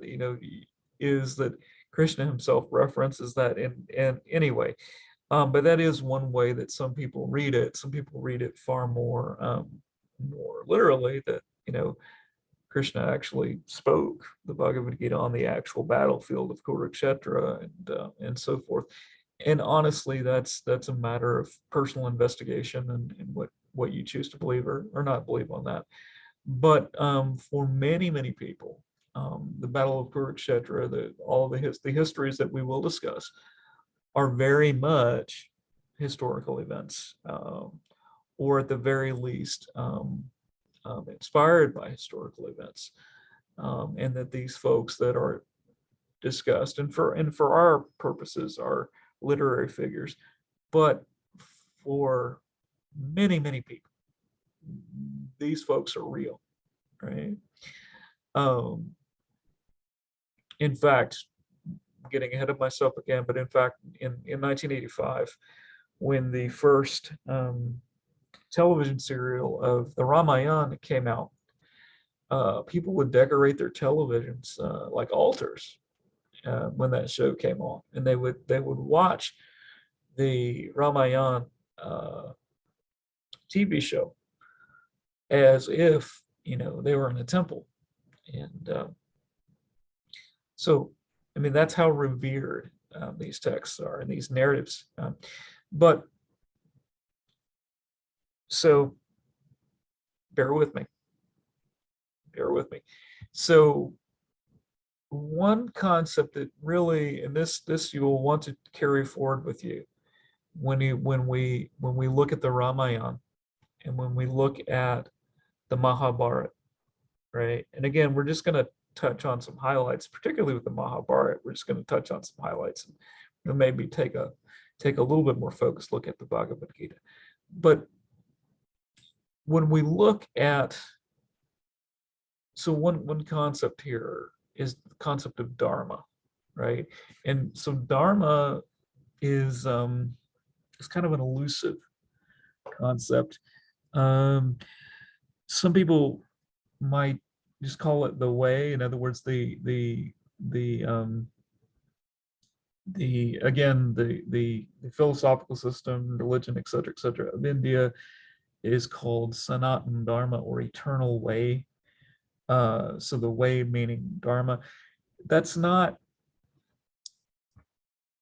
is that Krishna himself references that in anyway. But that is one way that some people read it. Some people read it far more literally, that Krishna actually spoke the Bhagavad Gita on the actual battlefield of Kurukshetra, and so forth. And honestly, that's a matter of personal investigation, and what you choose to believe or not believe on that. But for many people, the Battle of Kurukshetra, all the histories that we will discuss, are very much historical events, or at the very least inspired by historical events. and that these folks that are discussed, and for our purposes, are literary figures, but for many people, these folks are real, right? Um, in fact, getting ahead of myself again, but in fact, in 1985, when the first television serial of the Ramayana came out, people would decorate their televisions like altars when that show came on, and they would watch the Ramayana TV show as if they were in a temple, and so I mean that's how revered these texts are and these narratives. But so bear with me, bear with me. So one concept that really, and this you will want to carry forward with you when we look at the Ramayana and when we look at the Mahabharata, right? And again, we're just going to touch on some highlights, particularly with the Mahabharata. We're just going to touch on some highlights and maybe take a little bit more focused look at the Bhagavad Gita. But when we look at, so one concept here is the concept of dharma, right? And so dharma is kind of an elusive concept. Some people might just call it the way. In other words, the philosophical system, religion, et cetera, of India is called Sanatana Dharma, or eternal way. So the way meaning dharma. That's not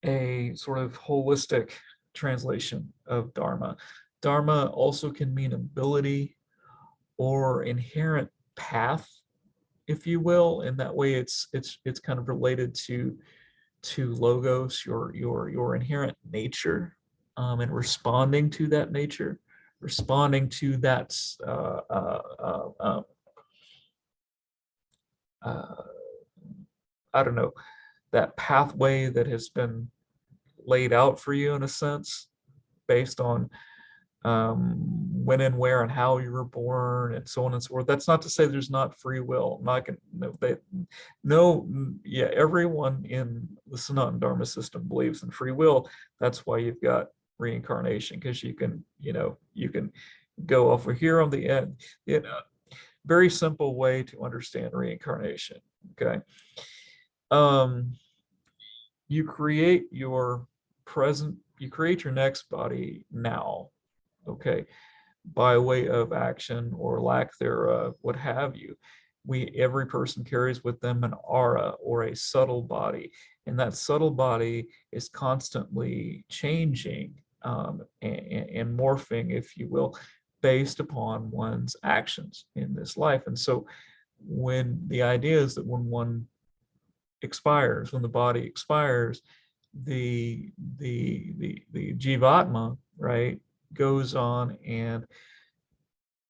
a sort of holistic translation of dharma. Dharma also can mean ability or inherent path, if you will. And that way it's kind of related to logos, your inherent nature, and responding to that nature, responding to that I don't know, that pathway that has been laid out for you in a sense, based on when and where and how you were born and so on and so forth. That's not to say there's not free will. I'm not gonna, no, yeah, everyone in the Sanatana Dharma system believes in free will. That's why you've got reincarnation, because you can go over here on the end. Very simple way to understand reincarnation. Okay. You create your next body now, okay, by way of action or lack thereof, what have you. Every person carries with them an aura, or a subtle body, and that subtle body is constantly changing and morphing, if you will, based upon one's actions in this life. And so when the idea is that when one expires, when the body expires, the jivatma, right, goes on, and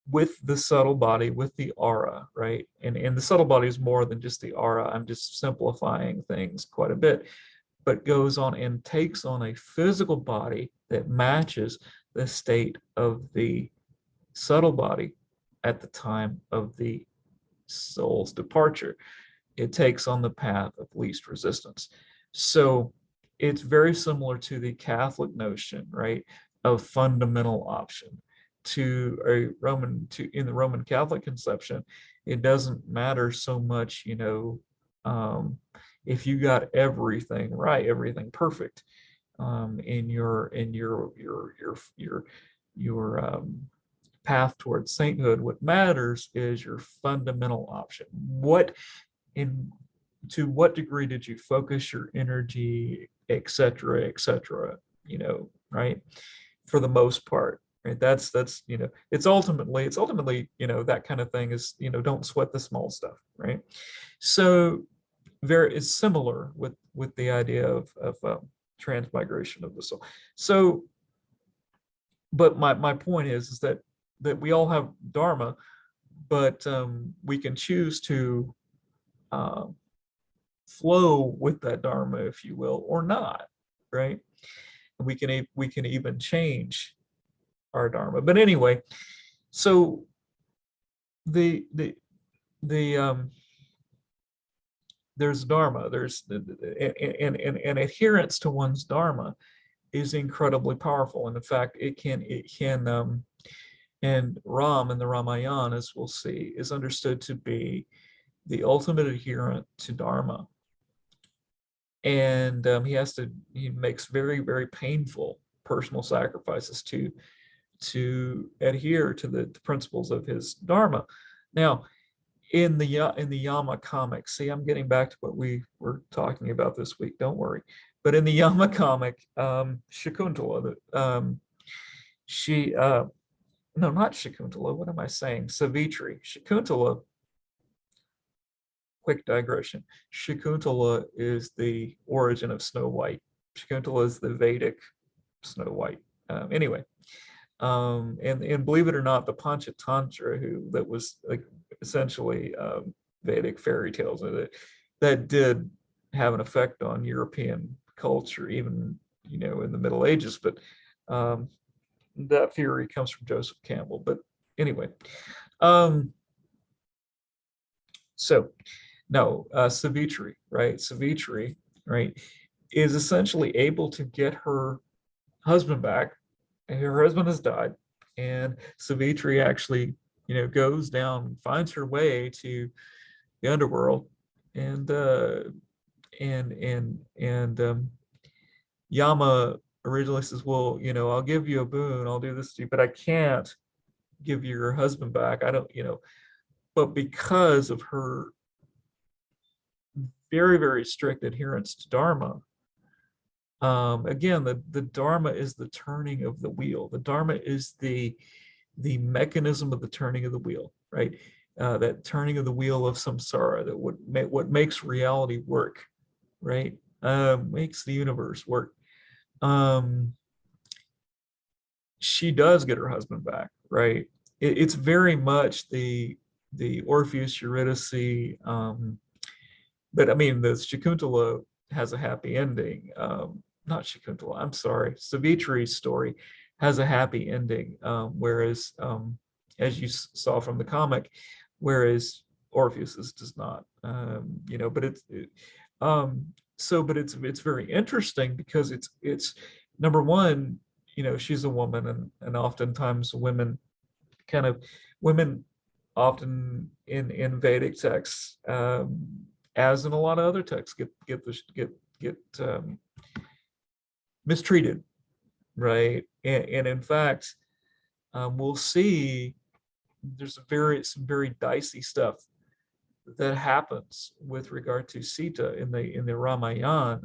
with the subtle body, with the aura, right, and the subtle body is more than just the aura. I'm just simplifying things quite a bit, but goes on and takes on a physical body that matches the state of the subtle body at the time of the soul's departure. It takes on the path of least resistance. So it's very similar to the Catholic notion, right, of fundamental option. In the Roman Catholic conception, it doesn't matter so much, if you got everything right, everything perfect, in your path towards sainthood. What matters is your fundamental option. In to what degree did you focus your energy, et cetera, right? For the most part, right? That's it's ultimately that kind of thing is, don't sweat the small stuff, right? So it's similar with the idea of transmigration of the soul. So, but my point is that we all have dharma, but we can choose to um, flow with that dharma, if you will, or not, right? We can even change our dharma. But anyway, so the the the there's dharma, there's and adherence to one's dharma is incredibly powerful. And in fact, it can and Ram in the Ramayana, as we'll see, is understood to be the ultimate adherent to dharma. And he makes very, very painful personal sacrifices to adhere to the principles of his dharma. Now, in the Yama comic, see, I'm getting back to what we were talking about this week. Don't worry. But in the Yama comic, Shakuntala, she no, not Shakuntala. What am I saying? Savitri. Shakuntala. Quick digression. Shakuntala is the origin of Snow White. Shakuntala is the Vedic Snow White. Anyway, and believe it or not, the Panchatantra, that was like essentially Vedic fairy tales, that did have an effect on European culture, even in the Middle Ages. But that theory comes from Joseph Campbell. But anyway, so no, Savitri, right? Savitri, right, is essentially able to get her husband back. And her husband has died, and Savitri actually, goes down, finds her way to the underworld, and Yama originally says, "Well, I'll give you a boon, I'll do this to you, but I can't give you your husband back. I don't, But because of her very, very strict adherence to Dharma, again, the Dharma is the turning of the wheel. The Dharma is the mechanism of the turning of the wheel, right? That turning of the wheel of samsara, that what makes reality work, right? Makes the universe work. She does get her husband back, right? It's very much the Orpheus Eurydice, but I mean the Shakuntala has a happy ending. Not Shakuntala, I'm sorry, Savitri's story has a happy ending, whereas as you saw from the comic, whereas Orpheus's does not. But it's very interesting because it's number one, she's a woman, and oftentimes women often in Vedic texts, as in a lot of other texts, get mistreated, right? And in fact, we'll see there's some very dicey stuff that happens with regard to Sita in the Ramayana.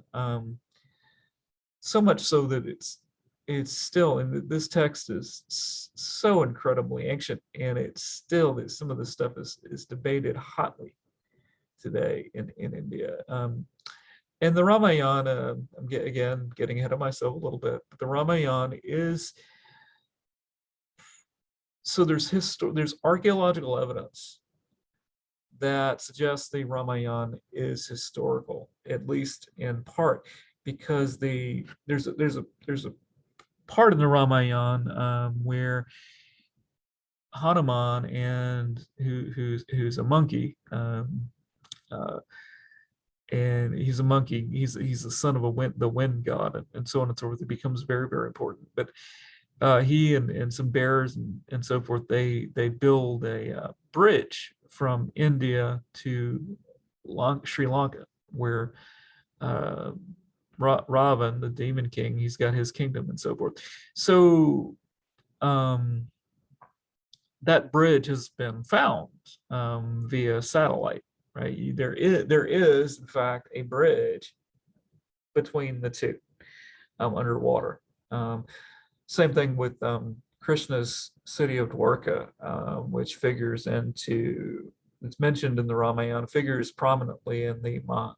So much so that it's still, and this text is so incredibly ancient, and it's still that some of this stuff is debated hotly today in India. And the Ramayana, I'm again getting ahead of myself a little bit, but the Ramayana is, so there's archaeological evidence that suggests the Ramayana is historical, at least in part, because there's a part in the Ramayana where Hanuman, and who's a monkey, uh, and he's a monkey. He's the son of the wind god, and so on and so forth. It becomes very, very important. But he and some bears and so forth, they build a bridge from India to Sri Lanka, where Ravan, the demon king, he's got his kingdom and so forth. So that bridge has been found via satellite, right? There is in fact a bridge between the two, underwater. Same thing with Krishna's city of Dwarka, which figures it's mentioned in the Ramayana, figures prominently not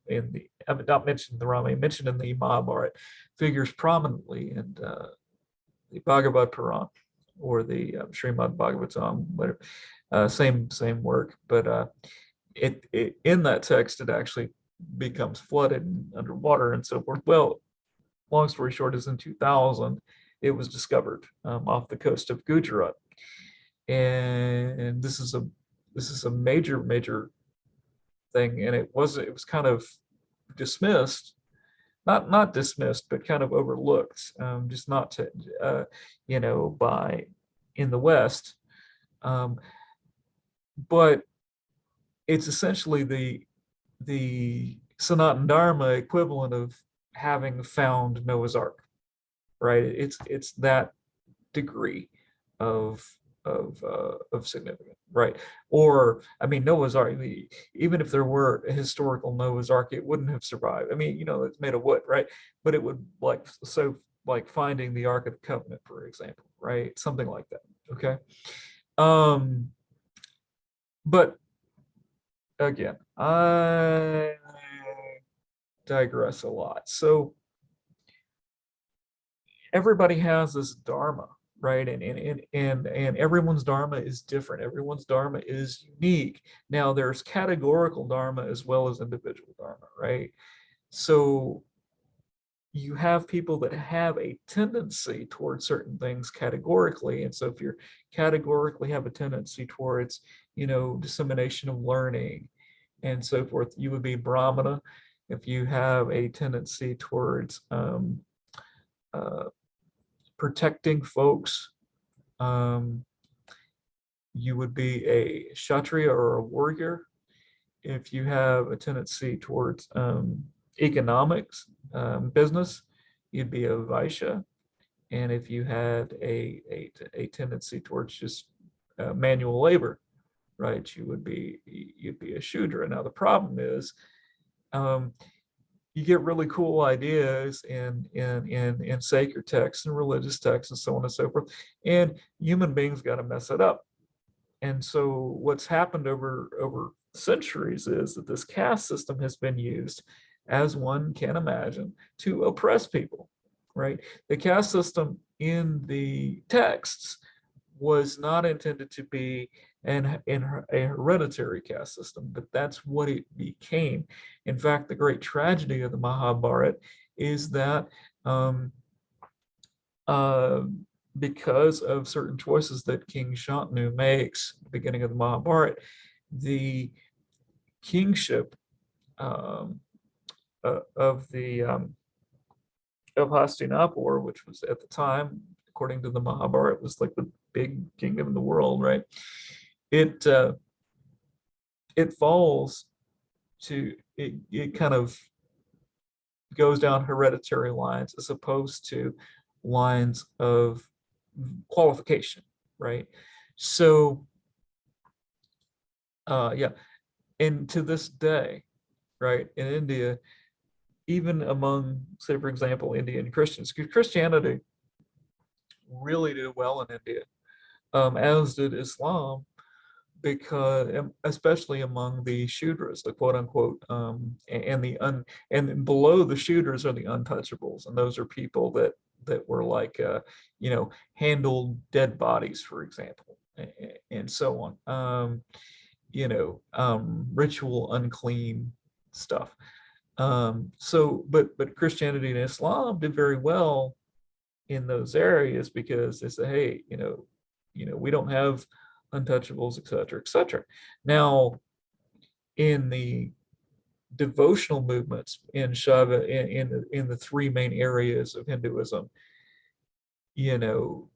mentioned in the Ramayana, mentioned in the Mahabharata, figures prominently in the Bhagavad Puran, or the Srimad Bhagavatam, whatever, same work. But in that text, it actually becomes flooded and underwater and so forth. Well, long story short, is in 2000, it was discovered off the coast of Gujarat, and this is a major thing, and it was kind of dismissed, not dismissed, but kind of overlooked, just not to, by in the West, um, but it's essentially the Sanatan Dharma equivalent of having found Noah's Ark, right? It's that degree of of significance, right? Or I mean, Noah's Ark. Even if there were a historical Noah's Ark, it wouldn't have survived. I mean, it's made of wood, right? But it would like finding the Ark of the Covenant, for example, right? Something like that. Okay. Um, but again, I digress a lot. So everybody has this dharma, right? And everyone's dharma is different. Everyone's dharma is unique. Now there's categorical dharma as well as individual dharma, right? So you have people that have a tendency towards certain things categorically. And so if you're categorically have a tendency towards, dissemination of learning and so forth, you would be Brahmana. If you have a tendency towards uh, protecting folks, um, you would be a Kshatriya or a warrior. If you have a tendency towards economics, business, you'd be a Vaishya. And if you had a tendency towards just manual labor, right, you'd be a Shudra. Now the problem is, um, you get really cool ideas in sacred texts and religious texts and so on and so forth, and human beings got to mess it up. And so what's happened over centuries is that this caste system has been used, as one can imagine, to oppress people, right? The caste system in the texts was not intended to be a hereditary caste system, but that's what it became. In fact, the great tragedy of the Mahabharata is that um, uh, because of certain choices that King Shantanu makes at the beginning of the Mahabharata, the kingship um, of the of Hastinapur, which was at the time, according to the Mahabharata, was like the big kingdom in the world, right? It it falls it kind of goes down hereditary lines as opposed to lines of qualification, right? So yeah, and to this day, right, in India, even among, say, for example, Indian Christians, because Christianity really did well in India, as did Islam, because especially among the Shudras, the quote unquote, and below the Shudras are the untouchables, and those are people that were like, handled dead bodies, for example, and so on. Ritual unclean stuff. But Christianity and Islam did very well in those areas because they say, hey, we don't have untouchables, et cetera, et cetera. Now, in the devotional movements in Shaiva, in the three main areas of Hinduism, you know,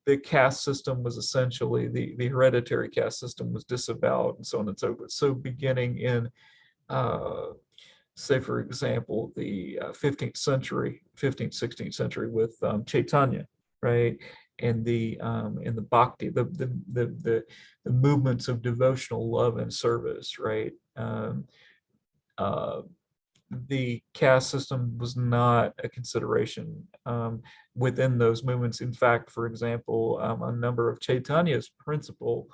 the caste system was essentially the hereditary caste system was disavowed and so on and so forth. So beginning in say, for example, the 15th century, 15th, 16th century with Chaitanya, right? And the bhakti, the movements of devotional love and service, right? Uh, the caste system was not a consideration within those movements. In fact, for example, a number of Chaitanya's principal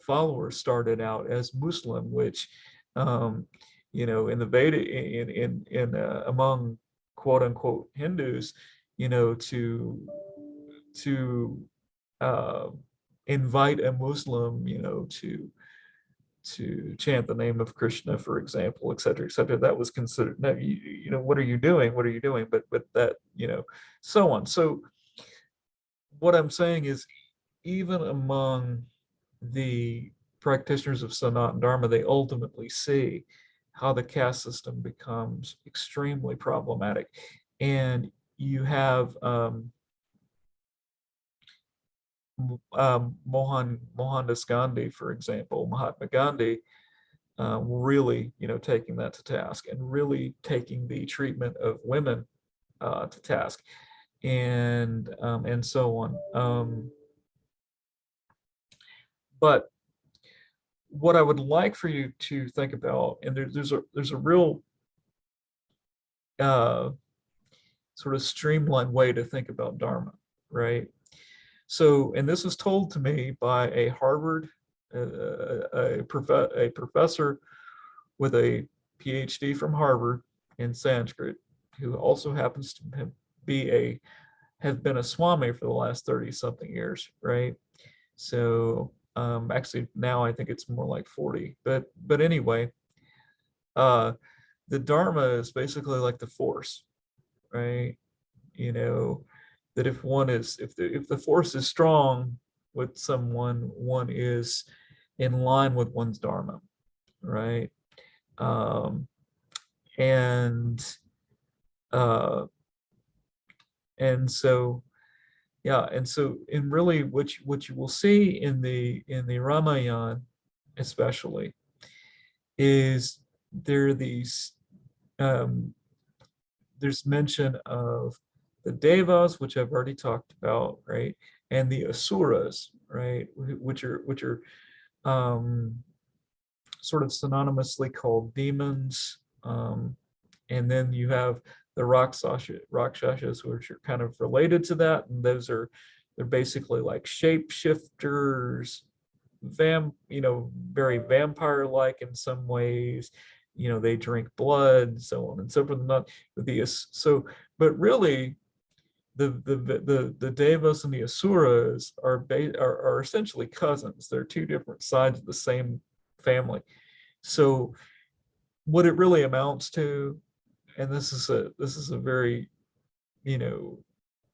followers started out as Muslim, which in the Veda, in among quote unquote Hindus, to uh, invite a Muslim, to chant the name of Krishna, for example, et cetera, et cetera. That was considered, no, you know, what are you doing? What are you doing? But that, you know, so on. So what I'm saying is, even among the practitioners of Sanatana Dharma, they ultimately see how the caste system becomes extremely problematic. And you have Mohandas Gandhi, for example, Mahatma Gandhi, really, you know, taking that to task and really taking the treatment of women to task, and so on. But what I would like for you to think about, and there's a real uh, sort of streamlined way to think about Dharma, right? So, and this was told to me by a Harvard, a professor with a PhD from Harvard in Sanskrit, who also happens to have been a Swami for the last 30 something years, right? So actually now I think it's more like 40, but anyway, uh, the Dharma is basically like the force, right? You know, that if the force is strong with someone, one is in line with one's Dharma, right? Um, and uh, and so yeah, and really what you will see in the Ramayana especially is there are these um, there's mention of the devas, which I've already talked about, right, and the asuras, right, which are um, sort of synonymously called demons, and then you have the rakshasas, which are kind of related to that, and they're basically like shapeshifters, very vampire-like in some ways. You know, they drink blood, so on and so forth. Not the so, but really, the devas and the asuras are essentially cousins. They're two different sides of the same family. So what it really amounts to, and this is a very, you know,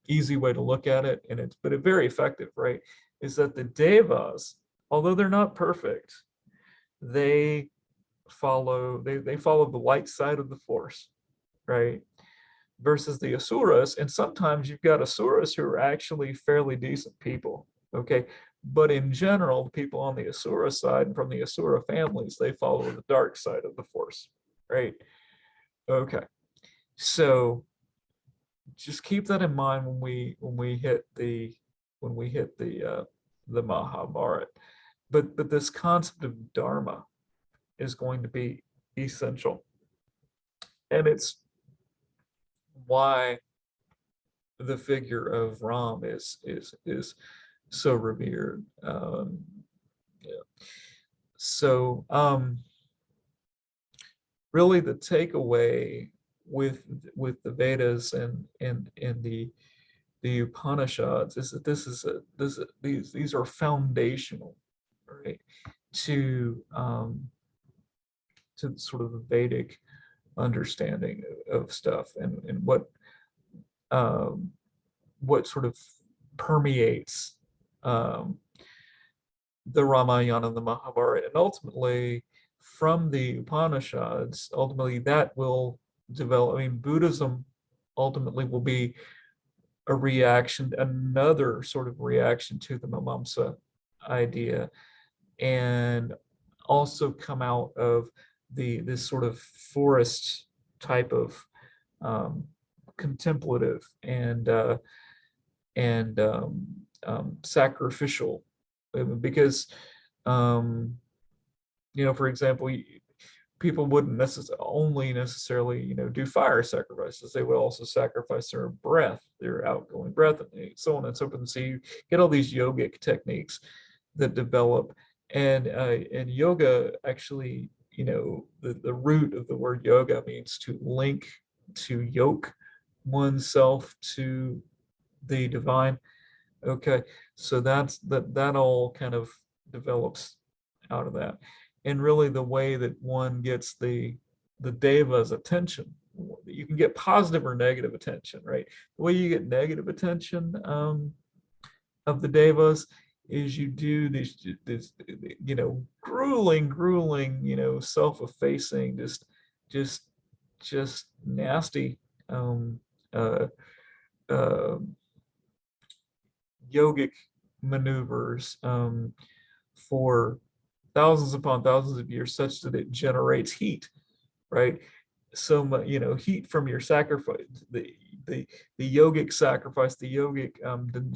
easy way to look at it, and it's very effective, right? Is that the devas, although they're not perfect, they they follow the light side of the force, right? Versus the asuras, and sometimes you've got asuras who are actually fairly decent people, okay? But in general, the people on the asura side and from the asura families, they follow the dark side of the force, right? Okay, so just keep that in mind when we hit the Mahabharata. But this concept of dharma is going to be essential, and it's why the figure of Ram is so revered. Yeah. So really, the takeaway with the Vedas and the Upanishads is that these are foundational, right, to sort of the Vedic understanding of stuff, and um, what sort of permeates um, the Ramayana and the Mahabharata, and ultimately from the Upanishads, ultimately that will develop. I mean, Buddhism ultimately will be a reaction, another sort of reaction to the Mimamsa idea, and also come out of this sort of forest type of um, contemplative and sacrificial, because um, for example, people wouldn't necessarily do fire sacrifices. They would also sacrifice their breath, their outgoing breath, and so on and so forth. So you get all these yogic techniques that develop, and yoga actually, the root of the word yoga means to link, to yoke oneself to the divine. Okay, so that all kind of develops out of that. and really the way that one gets the deva's attention. You can get positive or negative attention, right? The way you get negative attention of the devas is you do this, grueling, self-effacing, just, just nasty um, uh, uh, yogic maneuvers for thousands upon thousands of years, such that it generates heat, right? So much, heat from your sacrifice, the the yogic sacrifice, the yogic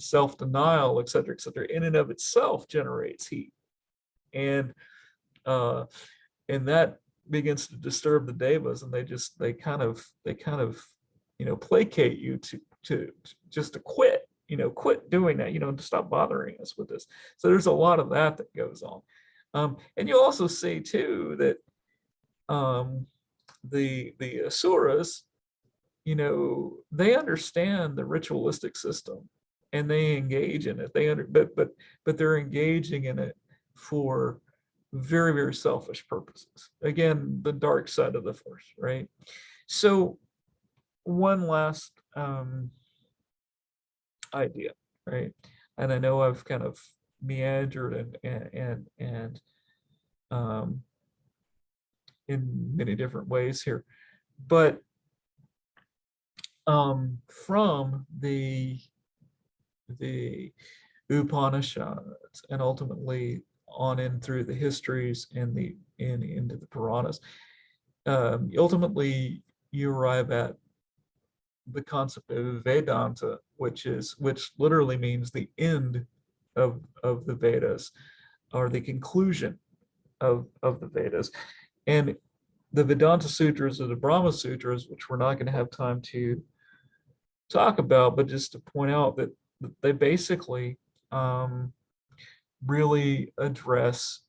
self-denial, et cetera, in and of itself generates heat, and uh, and that begins to disturb the devas, and they kind of placate you to just to quit, quit doing that, to stop bothering us with this. So there's a lot of that goes on, and you also see too that um, the asuras, they understand the ritualistic system and they engage in it. But they're engaging in it for very, very selfish purposes. Again, the dark side of the force, right? So one last idea, right? And I know I've kind of meandered and um, in many different ways here, but from the Upanishads and ultimately on in through the histories and into the Puranas, ultimately you arrive at the concept of Vedanta, which literally means the end of the Vedas, or the conclusion of the Vedas. And the Vedanta Sutras or the Brahma Sutras, which we're not going to have time to talk about, but just to point out that they basically really address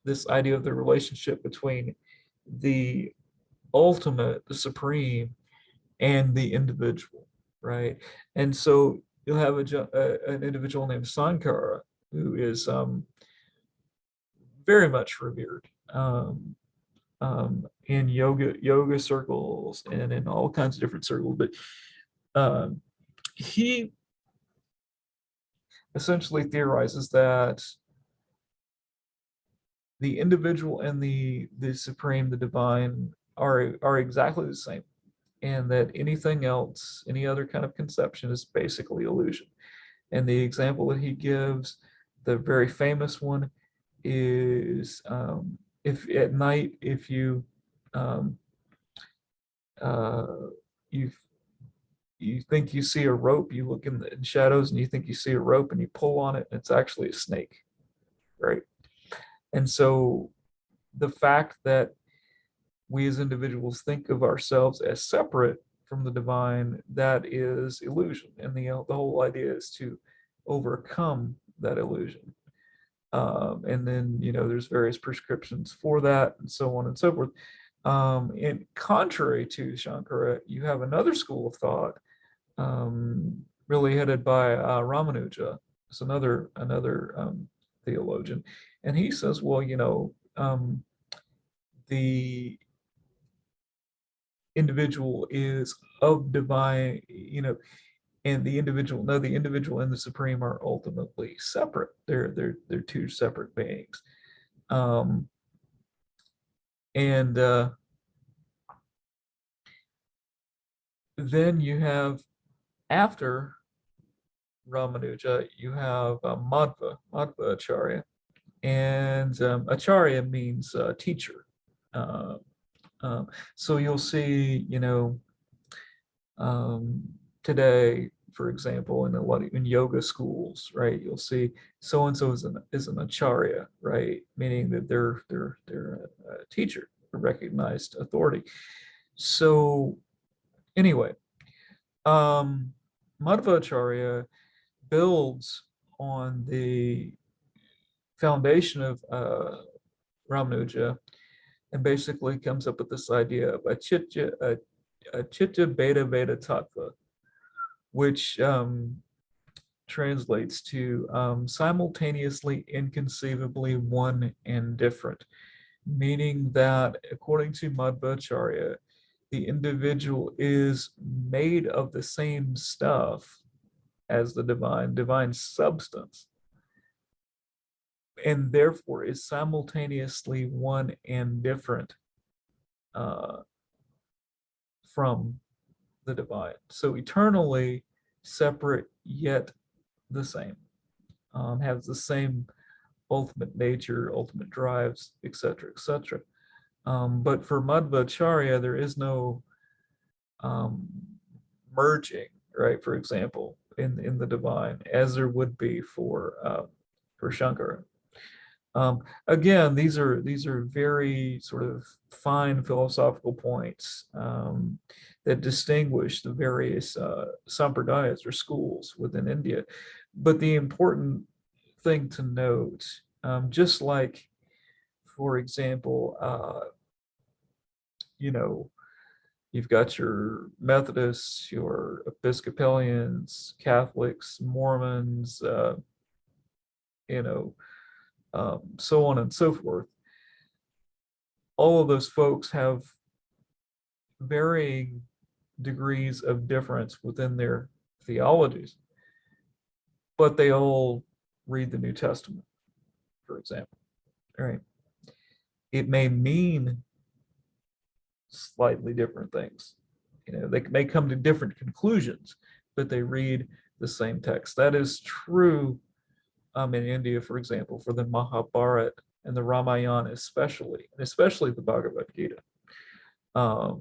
this idea of the relationship between the ultimate, the supreme, and the individual, right? And so you'll have an individual named Sankara who is very much revered in yoga circles and in all kinds of different circles, but he essentially theorizes that the individual and the supreme, the divine, are exactly the same, and that anything else, any other kind of conception, is basically illusion. And the example that he gives, the very famous one, is if at night, if you um, uh, you you think you see a rope, you look in the shadows and you think you see a rope and you pull on it, and it's actually a snake, right? And so the fact that we as individuals think of ourselves as separate from the divine, that is illusion. And the whole idea is to overcome that illusion. And then, there's various prescriptions for that and so on and so forth. And contrary to Shankara, you have another school of thought, really headed by Ramanuja. It's another theologian. And he says, well, the individual is of divine, and the individual and the supreme are ultimately separate. They're two separate beings. And then you have, after Ramanuja, you have Madhva Acharya, and Acharya means teacher. Uh, so you'll see, today, for example, in a lot in yoga schools, right? You'll see so and so is an acharya, right? Meaning that they're a teacher, a recognized authority. So anyway, Madhvacharya builds on the foundation of Ramanuja, and basically comes up with this idea of a chitta beta veda tattva, which translates to simultaneously, inconceivably one and different, meaning that according to Madhvacharya, the individual is made of the same stuff as the divine substance, and therefore is simultaneously one and different uh, from the divine. So eternally separate yet the same, has the same ultimate nature, ultimate drives, etc., etc. But for Madhvacharya, there is no um, merging, right? For example, in the divine, as there would be for Shankara. Again, these are very sort of fine philosophical points that distinguish the various sampradayas or schools within India. But the important thing to note, just like, for example, you know, you've got your Methodists, your Episcopalians, Catholics, Mormons, you know, so on and so forth. All of those folks have varying degrees of difference within their theologies, but they all read the New Testament, for example. All right. It may mean slightly different things. They may come to different conclusions, but they read the same text. That is true in India, for example, for the Mahabharata and the Ramayana, especially the Bhagavad Gita.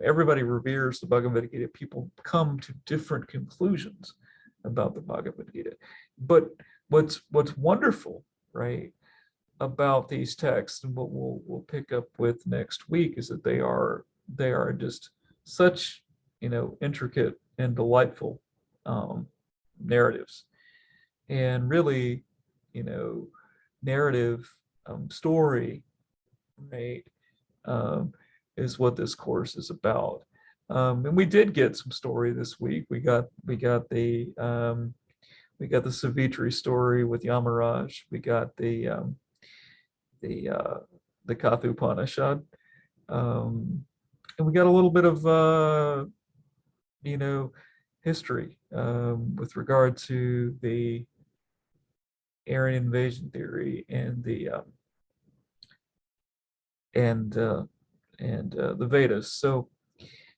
Everybody reveres the Bhagavad Gita. People come to different conclusions about the Bhagavad Gita. But what's wonderful, right, about these texts, and what we'll pick up with next week, is that they are just such intricate and delightful narratives, and really narrative story, right, um, is what this course is about. And we did get some story this week. We got the Savitri story with Yamaraj. We got the uh, the Katha Upanishad, and we got a little bit of history with regard to the Aryan invasion theory and the Vedas. So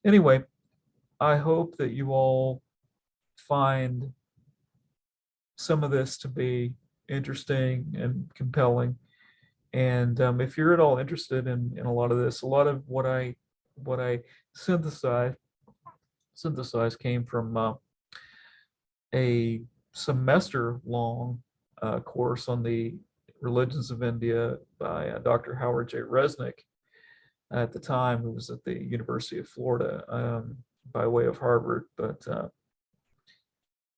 anyway, I hope that you all find some of this to be interesting and compelling. And if you're at all interested in a lot of this, a lot of what I synthesized came from a semester-long course on the religions of India by Dr. Howard J. Resnick at the time, who was at the University of Florida by way of Harvard. But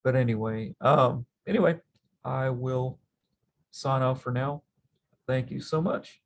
anyway, I will sign off for now. Thank you so much.